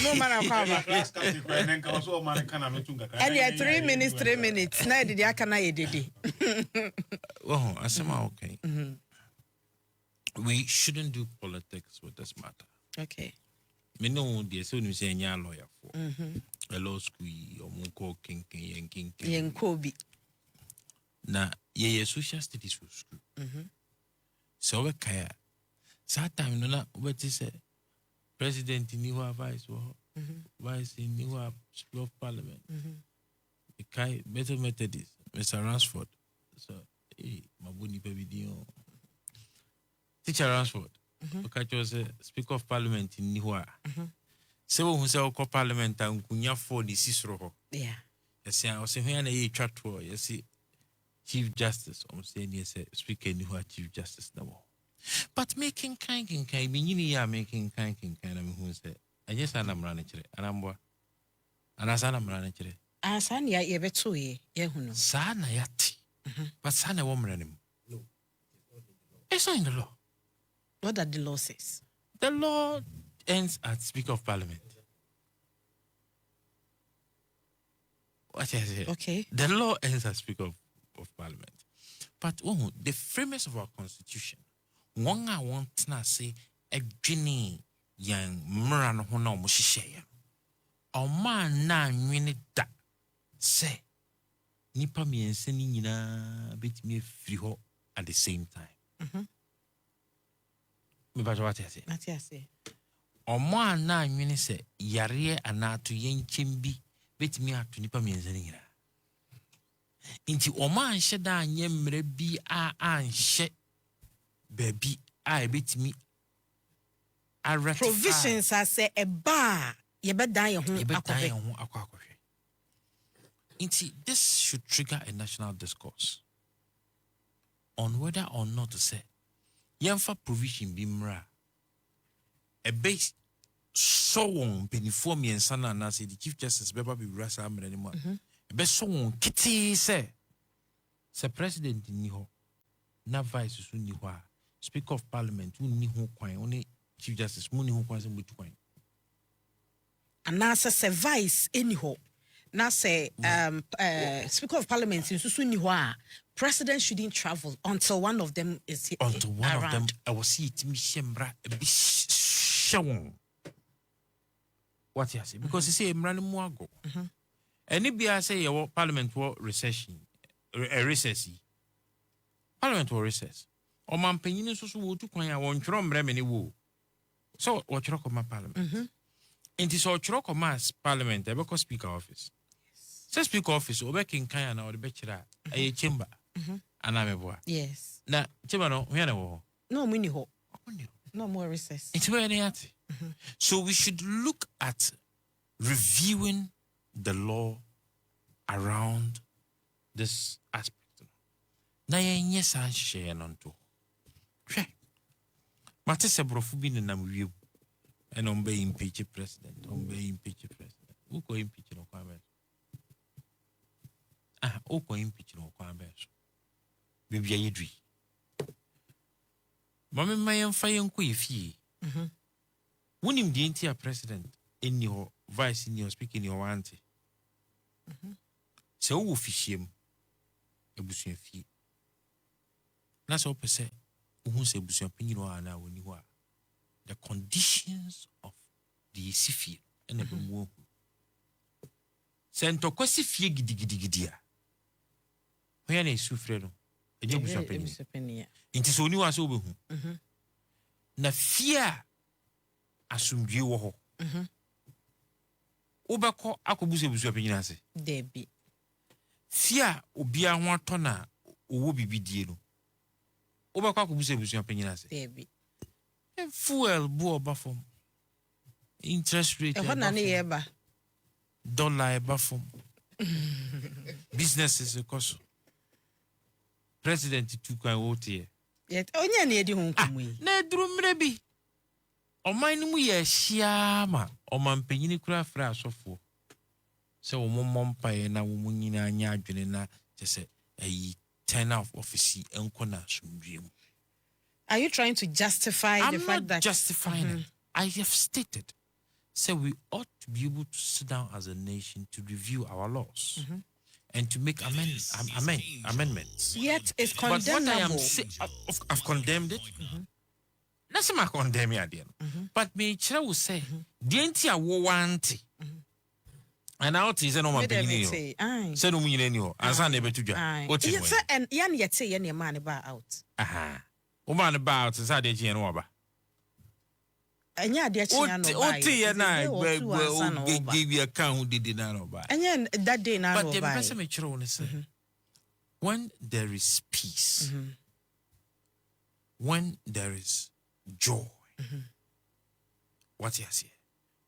No man akwa. Class captain kwa nenka also man kana metunga. And yeah 3 minutes na dede aka na ye dede. Oh, asema okay. We shouldn't do politics with this matter. Okay. Me know the so you say nya lawyer for. A law school or munko king. Yen Kobi. Na ye social studies for school. So we kaya. Sa time no na we say president ni wa vice ni wa Speaker of Parliament. Kai better Methodist Mr. Ransford. So mabuni pe video. Teacher Ransford. Okay, was Speaker of Parliament ni wa. So who say ko Parliament an kunya for the sisro. Yeah. Yes, I was saying na ye chat to yes Chief Justice, saying yes, Speaker ni wa Chief Justice na mo. But making kind binyini ya making kind na who say I just anamrana chire anambwa anasana mrana chire asana ya yebeto ye hunu sana yati but sana wo mranim no it's not in the law. What that the law says? The law ends at Speaker of Parliament. What is it? Okay. The law ends as Speaker of Parliament. But the framers of our constitution, one I want to say, a genie young Muran Hono Mushishaya. Or man na minute that say, Nipa me and sending bit me free ho at the same time. But what I say? What I say? Or man na minute say, Yare anatu yen chimbi, bit me at Nipa me and sending. Inti oma anhye da anye mre bi a anhye baby a bit me a ratify provisions as say a bar ye be dan ye ho akwa. Inti this should trigger a national discourse on whether or not to say yemfa provision bi mra a base so won penifo mi ensana na say the Chief Justice beba bi rasa amre ni mo be so won kiti say president ni ho na vice so ni ho a Speaker of Parliament ni ho kwan oni Chief Justice mu ni ho kwan say mutu kwan anasa se vice any ho na say Speaker of Parliament so ni ho a president shouldn't travel until one of them is here. Until one around. Of them I will see it mi shembra e bi shawon what you say because you say emra ni mu ago any bia say your Parliament war recession recess Parliament war recess o man panyin so wo tu kwan a won tworo mre me ni wo so wo tworo ko ma Parliament enti so tworo ko ma Parliament e be ko Speaker office say Speaker office o be kin kan na o be kira e chamber Anameboa. Yes. Na chimano hwena wo. No mini ho. No more recess. It's very neat. So we should look at reviewing the law around this aspect. Na yenye san hye no nto. Hwe. Mate se brofu bi ne nam wiem. And ombe impeach president. Uko impeach no kwa beso. Uko impeach no kwa beso. Bibia yedwi. Mame mayen fa yenko yefie. Wonim di enti a president in your vice in your speaking your auntie. Se wo fihiem ebusuan fie. Na so pese wo se ebusuan panyin wa na woni ho a the conditions of the sifie and the mo sento kwasi fie gidigidi a hoya na esufre no eje ebusuan panyin nti so oni wa so obehu na fie a asumdwe wo ho obekọ akobusu ebusuan panyin ase Debi. fie a obia ho atona owo bibidie no obekọ akobusu ebusuan panyin ase Debi. fuel bu oba from interest rate Ehọ na ne yeba. dollar eba from businesses because president tu kan wote Yet onya na edi ho nkomu yi. na eduru mre bi oman mu ye hia ma oman panyini kura fra asofo se wo mompa na wo munyina anya adwene na se ayi turn of office enko na sumdwe mu. Are you trying to justify the fact that... I'm not justifying it. I have stated, so we ought to be able to sit down as a nation to review our laws and to make amendments. Yet it's But what condemnable. I am saying, I've condemned it. That's my condemn idea. But me, Chira will say, "Dienti a wo wanti." And out is no man beginning. Say no meaning you. Ansa na betudwa. What is it? And yan yet say yan man about out. Aha. Woman about is how they change over. And ya dear Chiano. Oti na give you account who did not buy. And then that day now. But the person make sure say when there is peace, when there is joy, what you say?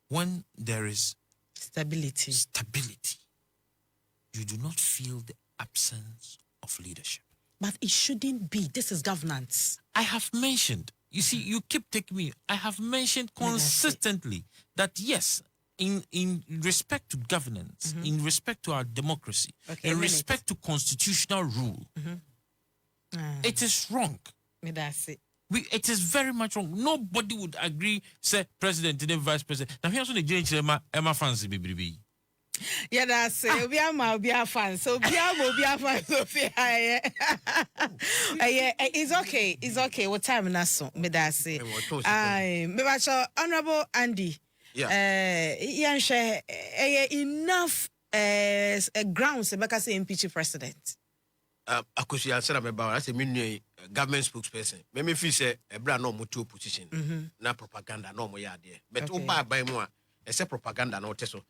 When there is stability, you do not feel the absence of leadership. But it shouldn't be. This is governance. I have mentioned, you see, you keep taking me. I have mentioned consistently that yes, in respect to governance, in respect to our democracy, in respect to constitutional rule, it is wrong. That's it. It is very much wrong. Nobody would agree, say, president and vice president. Now, here's what the judge Emma fancy, baby. Yeah, that's it. We are fans. So we are fans. So it's okay. It's okay. What time na so? Me that's it. Me bacho Honorable Andy. Yeah. Share enough grounds because impeach president. Akushi answer me ba. That's a government spokesperson. Me feel say ebra no mo to opposition. Na propaganda no mo ya there. But oba by mo a propaganda no teso.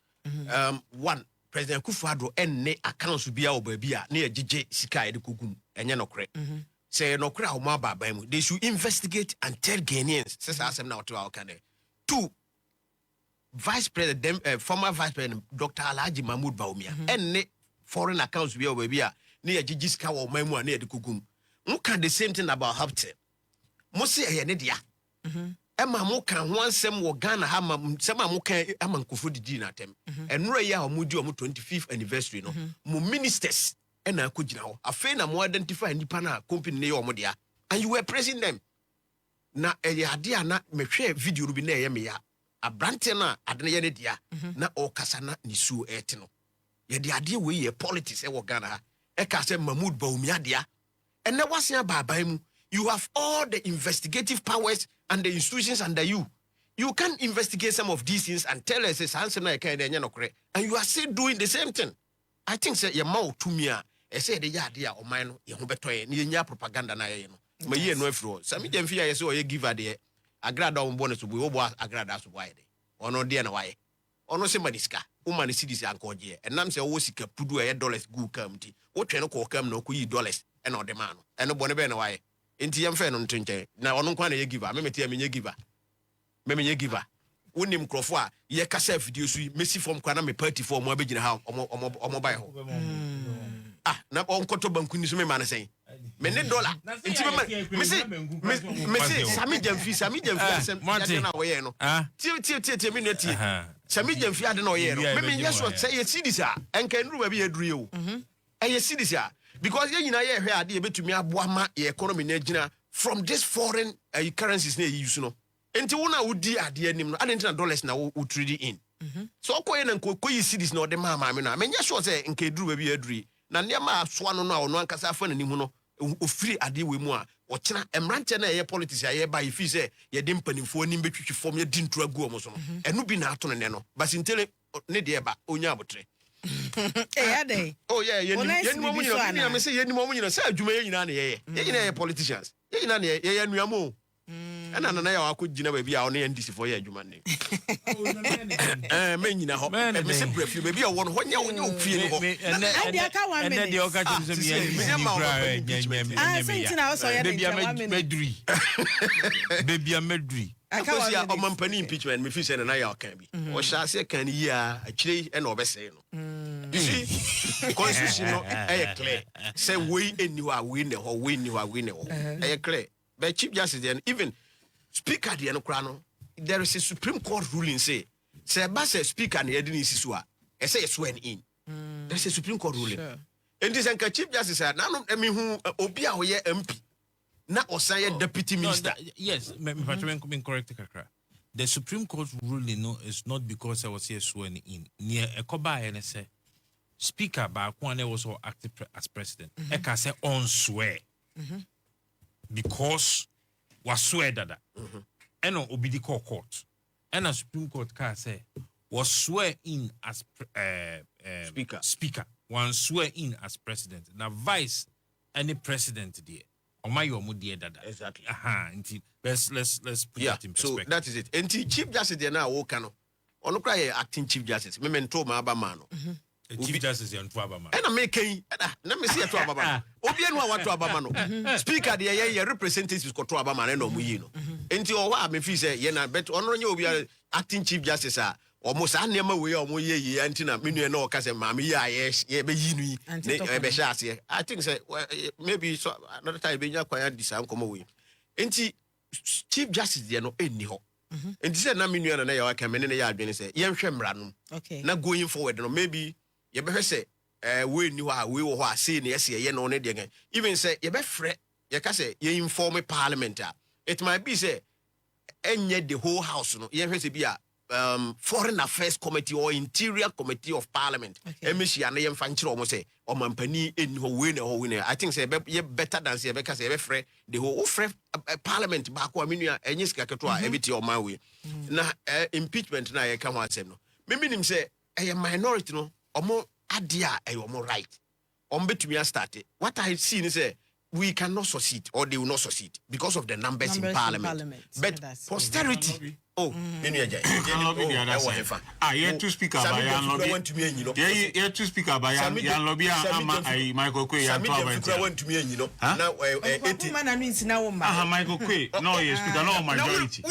One, President Kufuor enne accounts bia obabia na yegege sika ede kogum enye nokre. Say nokre a mo aba mu. They should investigate and tell Ghanaians. Say asem na oto akane. Two, Vice President former Vice President Dr. Alhaji Mahmoud Bawumia enne foreign accounts bia obabia na yegege sika wo man mu na ede kogum. Mo can the same thing about Hapte. Mo say eye ne dia. Emma mo kan ho ansem wo Ghana ha ma sema mo kan amankofo didi na atem enro ya o mo di o mo 25th anniversary no mo ministers e na akogina ho afi na mo identify nipa na company ne ye o mo dia and you were praising them na eye ade na mehwe video no bi na eye me ya abrante na ade ye ne dia na o kasa na ni suo ete no ye de ade we ye politics e wo Ghana ha e ka se Mahmoud Bawumia dia ene wasen baban mu. You have all the investigative powers and the institutions under you. You can investigate some of these things and tell us and you are still doing the same thing. I think say your mouth to me say the idea of mine you better propaganda na ye no. Ma ye no afro. Sammy Gyamfi ya say o ye give ade. Agradaa on bonus bo obo Agradaa so why de. Ono de na why. Ono se maniska. Woman cedis anko je. Enam say wo sika pudu $1 go come ti. Wo twe no ko come no ko yi dollars. and or the man and no bonne ben why enti yam fe no ntenche na ono kwa na ye giver me mete me giver me giver wonim krofo a ye kasa video su mesi form kwa na me party form mo abegina ha omo buy ho na onkoto banku ni so me man say me ne dollar enti me say Sammy Gyamfi asem ya na wo ye no tie me no tie Sammy Gyamfi ade na wo ye no me yes what say ye see this a enka nru ba bi aduru ye o ye see this a because ye nyina ye hwe ade ye betumi aboa ma ye economy na gina from this foreign currencies na ye use no enti wona wodi ade anim no ade na dollars na wo trade in so koye na koyi cities na ode ma me no me yes sure say enka duru ba bi aduru na niam asoa no ono ankasa afa na nimu no ofiri ade we mu a ochena emrante na ye politics ye ba ifi say ye de mpanimfo ni betwitwi form ye di ntura gu omo so no enu bi na ato ne no basintele ne de ba onya abotre ade oh yeah ye ni mo nyina ni am say ye ni mo nyina say adwuma ye nyina na ye nyina ye politicians ye nyina na ye nuamo ana na ya akogina ba bi a ono ye ndisi for ye adwuma ne me nyina ho me se prefu ba bi a wo no ho nya wo nya ofie ni ho ade aka 1 minute de oka chim se me sentina also ye de 1 minute baby medri because ya omampani impeachment me fi say na ya kan bi o sha se kan yi a akire e na obese no you see constitution no clear say we anywhere we ne ho we anywhere we ne ho clear but chief justice and even speaker the no kra no there is a Supreme Court ruling say ba say speaker na yedini sisu a say swear in there is a Supreme Court ruling and this anka chief justice na no me hu obi a wo ye MP na osan deputy minister yes me correct kakra the Supreme Court ruling no is not because I was here sworn in near ekoba and say speaker ba kwa na was acting as president e ka say on swear because was swear dada and obidi court and a Supreme Court ka say was swear in as speaker one swear in as president now vice any president there exactly let's put that in perspective. So that is it. And chief justice there now wo kan ono kra ye acting chief justice me mento ma aba ma no chief justice and aba ma na me kan na me see to aba ma obi enu a wato aba ma no speaker there ye representatives ko to aba ma na omuyi no enti o wa me fi say ye na bet ono nye obi acting chief justice a almost an nema we almost ye antina menu na o ka say ma me ye be yi nu ne be sha ase I think say maybe so another time be nya kwanya disa nkomo we enti chief justice there no eni ho enti say na menu na ya ka me ne ya adwene say ye nhwe mra no na going forward no maybe ye be say we ni ho a we wo ho a say ne ye no ne de even say ye be frɛ ye ka say ye inform parliament it might be say enye the whole house no ye hwe say bi a Foreign Affairs Committee or Interior Committee of Parliament. Emishi and yem fanchiro almost say or mampani in ho winner. I think say better than say because say free the whole free Parliament back wa minu enyiska ketwa ebiti o my way. Na impeachment na ye kan wa sem no. Me minim say a minority no omo adia e omo right. Betumi start. What I see is say we cannot succeed or they will not succeed because of the numbers in parliament. But posterity. Oh, you to speak about Yan Lobby. You to speak about Yan Lobby. Michael Quay. Went to me, you know. Now, Michael Quay. No, you speak no majority.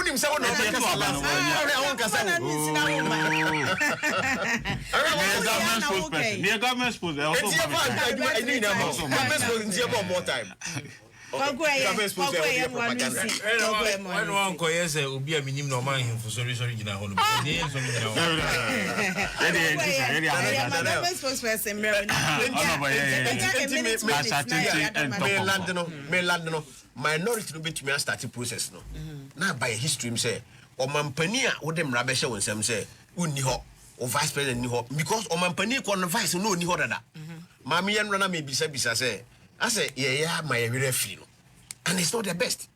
Near government suppose. More time. One yes, will be a minimum no man for sorry, you know. Minority no bit me start process no. Now by history say o mampania wo dem rabesha wonsam say unni ho o vice president ni ho because o mampani ko no vice no ni ho dada. Mami yan rana me bisa say I say yeah my referee no. And it's not the best.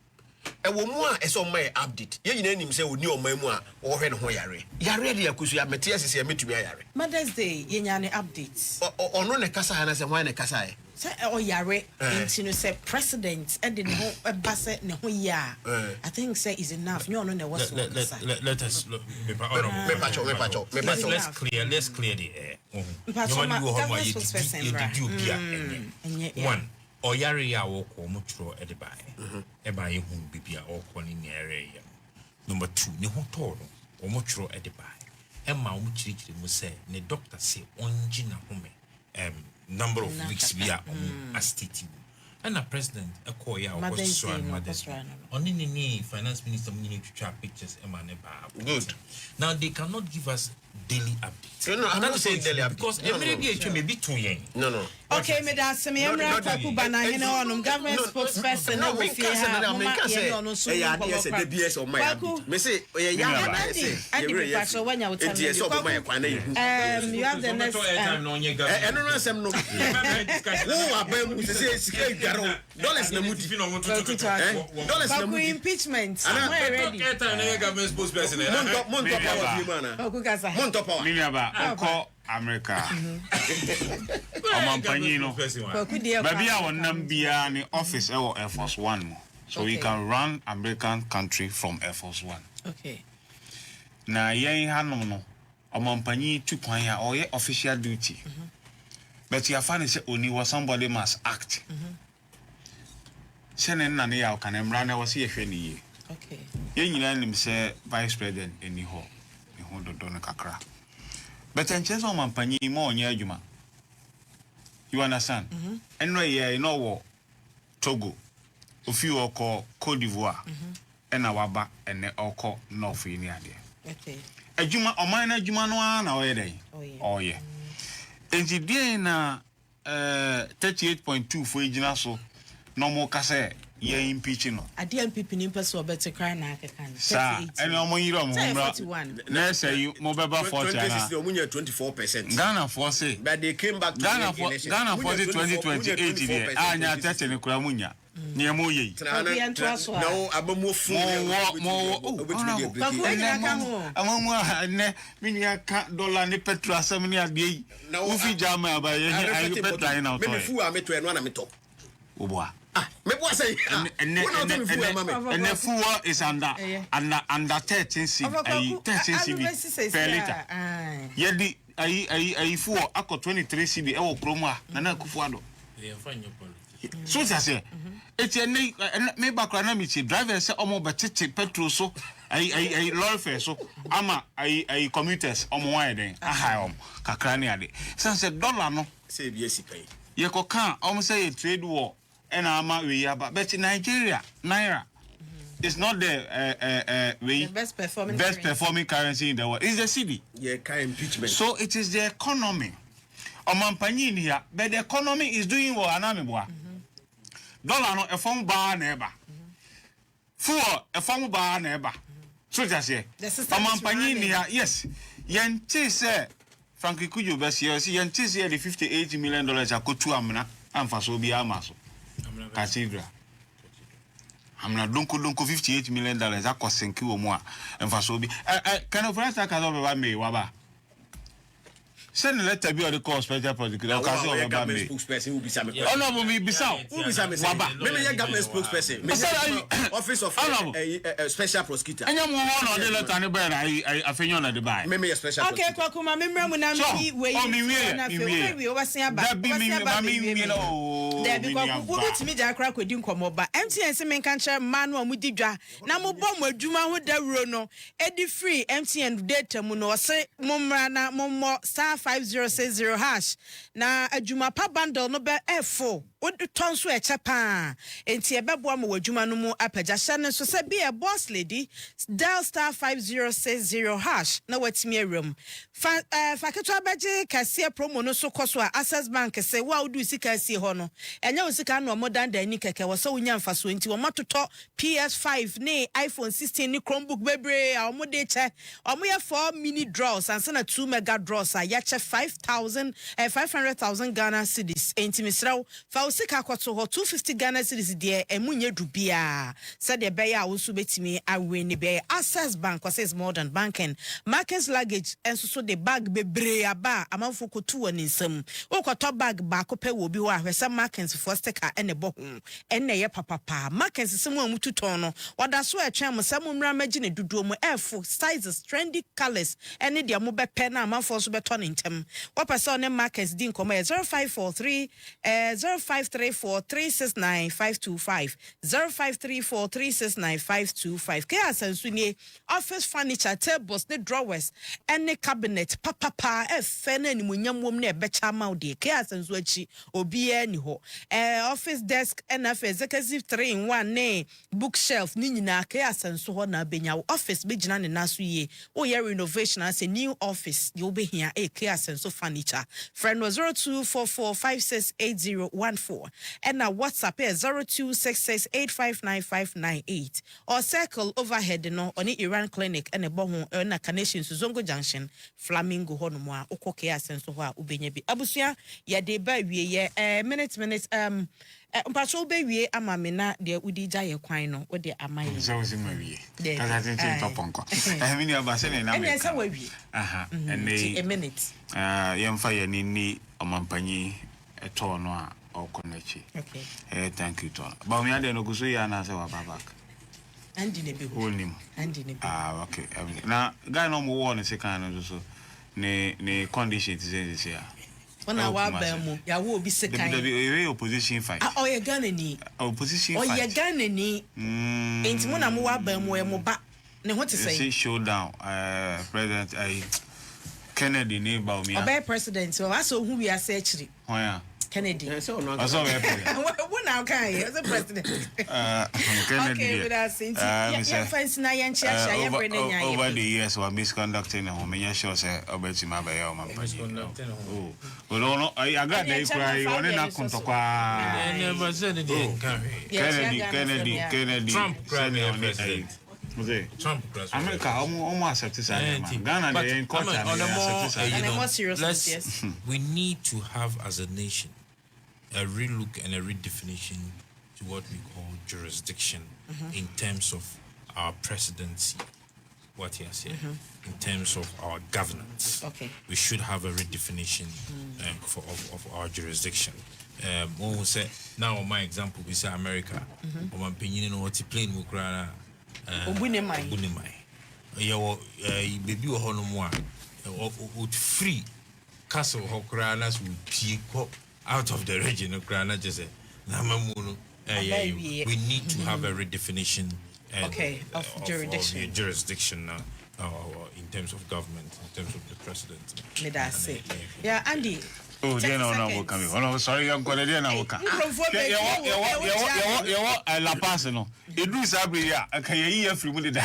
E wo mu a eso my update. Ye nyina nim say oni o man mu a wo hwe ne ho yare. Yare de akusu ya mete asese metumi yare. Mother's Day ye nya ne updates. Ono ne kasa na say hwan ne kasa e. Say o yare enti no say president e de ne ho ba say ne ho ya. I think say is enough. You know ne was let us let's clear the air. One oyare ya woko mutro edibai eba ye hu bibia oko ni nere ya number 2 ne ho toro omutro edibai ema omuchirichiri mu se ne doctor say onji na home number of weeks bia astiti and the president a call ya was so and mothers only ni finance minister we need to track pictures ema ne ba good now they cannot give us daily updates. No, I'm not saying daily updates. Because every day it may be too young. No. Okay, me da se me emra kwaku bana hene onum government spokesperson na we fear ha mama ye no so ya dey say DBS on my me say ya say and the pastor when you tell me you have the next eno no asem no wo abam say sika garo dollars na mudi dollars na mudi impeachment we ready na government spokesperson mon top power bi mana mon top power Miniaba ko America Omampanyino baby a wonnam bia ni office e wo Air Force 1 so we can run American country from Air Force 1 okay na yen hanom no omampanyi tukwan ya oye official duty but you find say only was somebody must act sene na ne ya kan emra na wose ye hwe ni ye okay yen nyina nim say vice president eni ho ne ho dodo no kakra but en chance omampanyi mo onye adwuma you understand enno ye no wo Togo ofi oko Cote d'Ivoire ena waba ene oko North ni ade okay adwuma oman na adwuma no na oye den oye enti die na 38.2 fo ejina so no mo kase ye impeach no ade MPP ni person obete cry na akeka ni sa ene omo yiro mo mra na say mo beba 40 ana omunya 24% Ghana for say but they came back to Ghana for 2028 there anya tete ne kura munya ne mo ye no abamu fu amamu ne minya ka dollar ni petrol asem ni ade yi ufi jama abaye ayi petrol na to me fu a meto eno na meto oboa me bo say and fuwa is under 13 cb per liter yedi ayi fuwa akọ 23 cb e wo promo na kufu ado so say eti me bakra na mi chi driver say omo betete petrol so ayi lorry fare so ama ayi commuters omo wan den aha kakra ni ade say dollar no say bi esikai ye ko kan omo say trade war and ama we yaba but Nigeria naira is not the best performing currency in the world. It's the city. Yeah, impeachment. So it is the economy. Omampanyi ni here, but the economy is doing what anami boa. Dollar no e fon ba na eba. Fuel e fon ba na eba. So just say omampanyi ni here, yes. Yente say Frankie Kujo best year, see yente say the $58 million akotu amna amfa so bi amaso. Cathedral. Amna donko 58 million dollars akosenki wo mu a emfa so bi can of rest ka zo be ba me wa ba send letter bi o de call special prosecutor ka so be ba me spokesperson who be Sammy ono bo mi bisa who be Sammy wa ba me me government spokesperson me office of special prosecutor anya mo ho no de letter ne ba na afenyo na de ba me special okay kwakuma me mremu na mi we na fe we wasen aba there be kwaku bitimi ja akra kwedi nkomo ba MTN se me kan kire ma no amudi dwa na mo bom adwuma ho dawuro no edi free MTN data mu no se mo mra na mo star 5060 hash na adwuma pa bundle no be F4 tonso echepa enti ebeboa mo wadwuma no mu apagya hye ne so se be a boss lady dial star 5060 hash na watimi awram fa keto abaje kase promo no so koso a Access Bank se wa udu sika sie ho no enya usika no modern da ni keke wo se wonya mfaso enti wo matoto PS5 ne iPhone 16 ni Chromebook bebre a wo de che wo ye 4 mini draws and na 2 mega draws a ya che 500,000 Ghana cedis enti misraw fa usika kwato ho 250 Ghana cedis de emunye dubia said the beya wo so betimi awe ni be Access Bank was more than banking markets luggage and so the bag bebre aba amanfo kotu woni nsam okoto bag ba ko pe wo bi ho ahwesa markets for sticker ene bo hu ene ye papa markets semu amutu ton no wada so etwen mo sam mra magi ne duduo mo f sizes trendy colors ene de mo be pe na amanfo so beto ne ntem what person ne markets din komo 0543 0534 369 525 0534 369 525 ke asensu ni office furniture tables ne drawers and cabinet papa efe na nimunyam wom na ebecha maude ke asensu achi obi ani ho office desk and executive 3-in-1 ne bookshelf ni nyina ke asensu ho na benya office begina ne naso ye o ye renovation as a new office you be here ke asensu furniture friend was 0244568014 and na WhatsApp is 0266859598 or circle overhead no on Iran clinic and a boho na connection to Zongo Junction Flamingo honoma okoke asenso ho a ubenya bi abusua ya de ba wie ye minute mpacho be wie amame na de udi gya ye kwan no wo de amaye so we ma wie kaza tin toponko mini abase ne na me ene sa wa wie and a minute yemfa ye ni omampanyi eto no a okonachi okay thank you to ba mi ade no guso ya na se wa babak andi ne be ho onim andi ne be okay na guy no mo wo ne se kan no so ne condition is here Wana wa ba mu ya wo obi sekan the opposition fight o ye Ghana ni opposition fight fight o ye Ghana ni enti mo na mo wa ba mu e mo ba ne ho te say showdown president Kennedy ni ba omi obey president so aso hu wi ase akiri hoya Kennedy so no aso we president wo na kan ye as a president Kennedy okay with us ya fancy na yan chia ya bre na nya over the years we misconducting him me sure say obetima ba ya o man oh no I Agradaa cry one na kontokwa never said it in Kennedy Trump cried on Trump America almost accept this Ghana they in court and a more serious yes we need to have as a nation a relook and a redefinition to what we call jurisdiction in terms of our presidency what he has said in terms of our governance okay we should have a redefinition of our jurisdiction when we say now my example we say America my opinion no what plane we cry Obunemai. Yo, baby, or Honomoa, would free Castle Hokranas would peak out of the region of Grana just Namamuno. We need to have a redefinition of jurisdiction in terms of government, in terms of the president. Yeah, Andy. Oh, they no come. Oh, sorry, I'm going to now come. You La Paz no. Edu Sabria, akaye free mu da.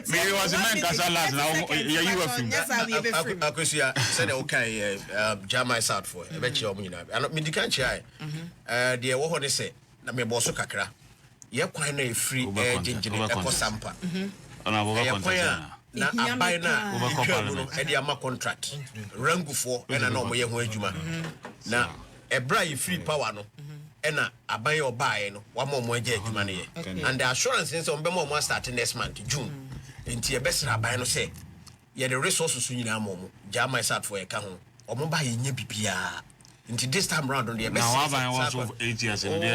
Me was a man kasa last now. You were free. Akosia said okay jama is out for. E be che omo nyina. Ano me dikan che ai. De wo ho ne se na me bo so kakra. Ye kwan na e free jinjini e ko sampa. Ona bo contract. Na abai na no e de ama contract. Rangufo e na no mo ye ho adwuma. Na ebra ye free power no. Ena aban yo bae no wa mo agya adwuma ne ye and the assurance is on be mo start next month June enti e besra aban no say ye the resources nyina mo jama sat for e ka ho o mo ba ye nya bibia enti this time round on the best now aban was of 8 years